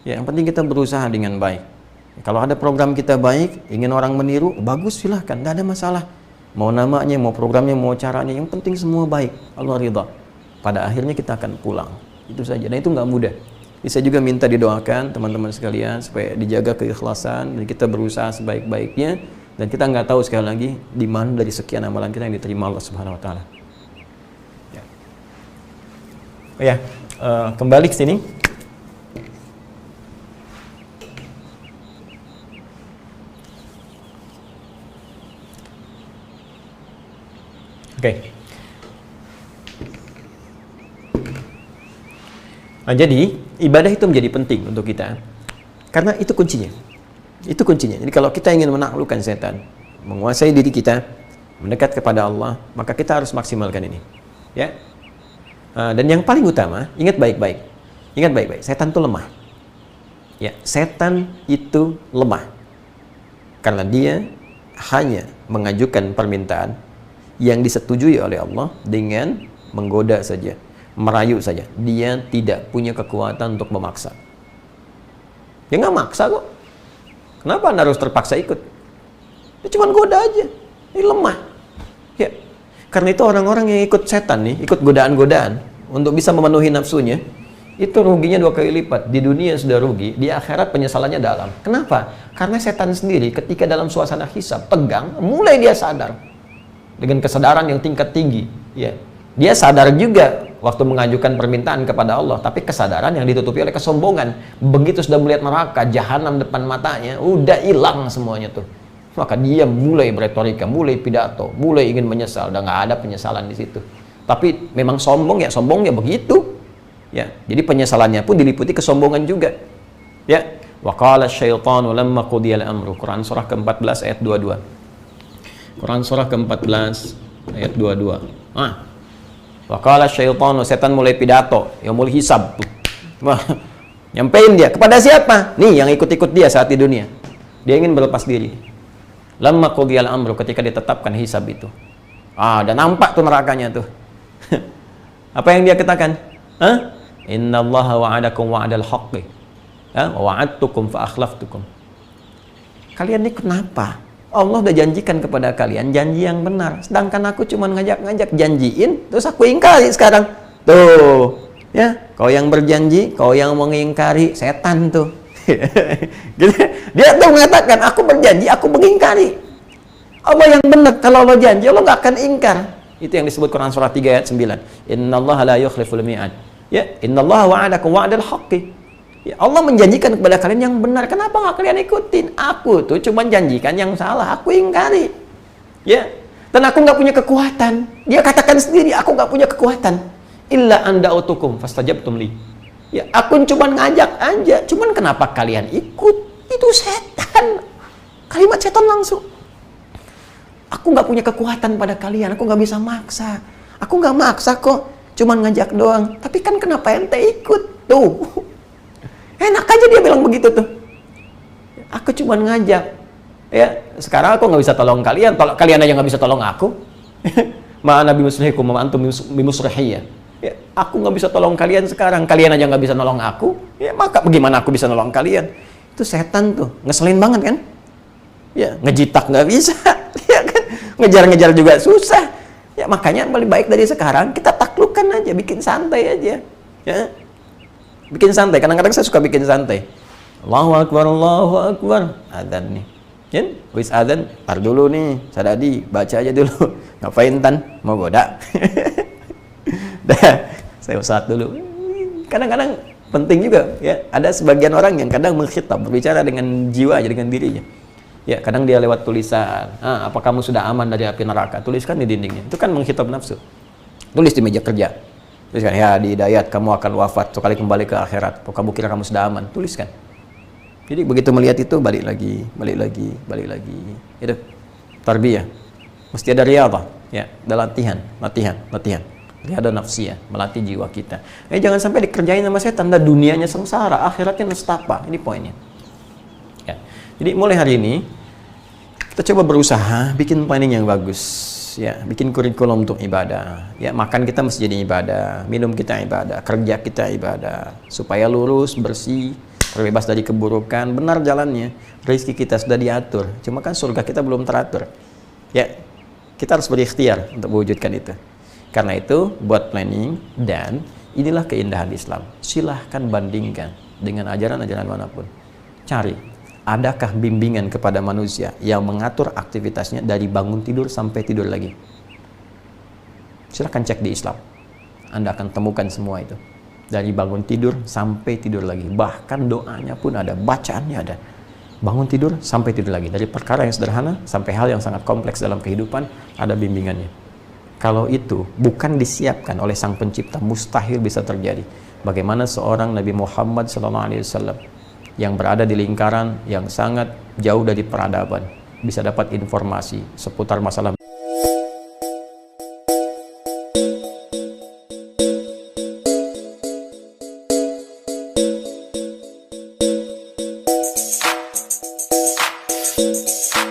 Speaker 1: Ya, yang penting kita berusaha dengan baik. Kalau ada program kita baik, ingin orang meniru, bagus, silahkan, nggak ada masalah. Mau namanya, mau programnya, mau caranya, yang penting semua baik. Allah ridha. Pada akhirnya kita akan pulang. Itu saja. Dan itu nggak mudah. Saya juga minta didoakan teman-teman sekalian supaya dijaga keikhlasan dan kita berusaha sebaik-baiknya, dan kita nggak tahu sekali lagi di mana dari sekian amalan kita yang diterima Allah Subhanahu Wa Taala. Ya. Oh ya, kembali ke sini. Oke. Nah, jadi ibadah itu menjadi penting untuk kita karena itu kuncinya. Itu kuncinya. Jadi kalau kita ingin menaklukkan setan, menguasai diri kita, mendekat kepada Allah, maka kita harus maksimalkan ini. Ya. Dan yang paling utama, ingat baik-baik. Ingat baik-baik, setan itu lemah. Ya, setan itu lemah. Karena dia hanya mengajukan permintaan yang disetujui oleh Allah dengan menggoda saja, merayu saja. Dia tidak punya kekuatan untuk memaksa. Dia nggak maksa kok. Kenapa Anda harus terpaksa ikut? Dia cuma goda aja. Ini lemah. Ya. Karena itu orang-orang yang ikut setan nih, ikut godaan-godaan untuk bisa memenuhi nafsunya, itu ruginya 2 kali lipat. Di dunia sudah rugi, di akhirat penyesalannya dalam. Kenapa? Karena setan sendiri ketika dalam suasana hisab, tegang, mulai dia sadar. Dengan kesadaran yang tingkat tinggi, ya, dia sadar juga waktu mengajukan permintaan kepada Allah, tapi kesadaran yang ditutupi oleh kesombongan. Begitu sudah melihat neraka, jahanam depan matanya, udah hilang semuanya tuh. Maka dia mulai beretorika, mulai pidato, mulai ingin menyesal. Udah nggak ada penyesalan di situ. Tapi memang sombong ya, sombongnya begitu. Ya, jadi penyesalannya pun diliputi kesombongan juga. Ya, wa qala asyaitanu lamma qudiyal amru. Quran surah ke-14 ayat 22. Quran surah ke-14 ayat 22. Wa qala syaitanu, setan mulai pidato, yaumul hisab. Wah, nyampein dia kepada siapa? Nih yang ikut-ikut dia saat di dunia. Dia ingin berlepas diri. Lamma qudiyal amru, ketika ditetapkan hisab itu. Dan nampak tuh nerakanya tuh. Apa yang dia katakan? Innallaha wa'adakum wa'adal haqqi. Wa wa'adtukum fa akhlaftukum. Kalian ini kenapa? Allah udah janjikan kepada kalian janji yang benar, sedangkan aku cuma ngajak-ngajak janjiin, terus aku ingkari sekarang. Tuh, ya, kau yang berjanji, kau yang mengingkari, setan tuh. Gitu. Dia tuh mengatakan, aku berjanji, aku mengingkari. Allah yang benar, kalau Allah janji, Allah nggak akan ingkar. Itu yang disebut Quran surah 3 ayat 9. Innallaha la yukhliful mi'ad. Ya, innallaha wa'adakum wa'adal haqqi. Ya, Allah menjanjikan kepada kalian yang benar. Kenapa nggak kalian ikutin? Aku tuh cuma janjikan yang salah, aku ingkari. Ya, dan aku nggak punya kekuatan. Dia katakan sendiri, aku nggak punya kekuatan. Illa anda utukum fastajabtum li. Ya, aku cuma ngajak aja. Cuman kenapa kalian ikut? Itu setan. Kalimat setan langsung. Aku nggak punya kekuatan pada kalian. Aku nggak bisa maksa. Aku nggak maksa kok. Cuman ngajak doang. Tapi kan kenapa ente ikut? Tuh. Enak aja dia bilang begitu tuh. Aku cuma ngajak. Ya, sekarang aku nggak bisa tolong kalian. Kalian aja nggak bisa tolong aku. Ma'ana bimusrihikum wa antum bimusrihiyya. Ya, aku nggak bisa tolong kalian sekarang. Kalian aja nggak bisa nolong aku. Ya, maka bagaimana aku bisa nolong kalian? Itu setan tuh. Ngeselin banget kan? Ya, ngejitak nggak bisa. Ya kan? Ngejar-ngejar juga susah. Ya, makanya lebih baik dari sekarang kita taklukkan aja, bikin santai aja. Ya. Bikin santai, kadang-kadang saya suka bikin santai. Allahu Akbar, Allahu Akbar. Adzan nih. Kan? Wis adzan, tar dulu nih. Sadadi, baca aja dulu. Ngapain Tan? Mau goda? Dah, saya usah dulu. Kadang-kadang penting juga ya. Ada sebagian orang yang kadang mengkhitab, berbicara dengan jiwa aja, dengan dirinya. Ya, kadang dia lewat tulisan. Apa kamu sudah aman dari api neraka? Tuliskan di dindingnya. Itu kan mengkhitab nafsu. Tulis di meja kerja. Tuliskan, ya di hidayat kamu akan wafat, sekali kembali ke akhirat. Apa kamu kira kamu sudah aman? Tuliskan. Jadi begitu melihat itu balik lagi. Itu. tarbiyah, mesti ada riyadhah, ya, ada latihan. Riyadhah nafsiyah, melatih jiwa kita. Jangan sampai dikerjain sama setan, dan dunianya sengsara, akhiratnya nestapa. Ini poinnya. Ya. Jadi mulai hari ini kita coba berusaha bikin planning yang bagus, ya, bikin kurikulum untuk ibadah. Ya, makan kita mesti jadi ibadah, minum kita ibadah, kerja kita ibadah, supaya lurus, bersih, terbebas dari keburukan, benar jalannya. Rezeki kita sudah diatur, cuma kan surga kita belum teratur. Ya, kita harus berikhtiar untuk mewujudkan itu. Karena itu, buat planning, dan inilah keindahan Islam. Silahkan bandingkan dengan ajaran-ajaran manapun. Cari, adakah bimbingan kepada manusia yang mengatur aktivitasnya dari bangun tidur sampai tidur lagi? Silahkan cek di Islam. Anda akan temukan semua itu. Dari bangun tidur sampai tidur lagi. Bahkan doanya pun ada, bacaannya ada. Bangun tidur sampai tidur lagi. Dari perkara yang sederhana sampai hal yang sangat kompleks dalam kehidupan, ada bimbingannya. Kalau itu bukan disiapkan oleh Sang Pencipta, mustahil bisa terjadi. Bagaimana seorang Nabi Muhammad SAW yang berada di lingkaran yang sangat jauh dari peradaban bisa dapat informasi seputar masalah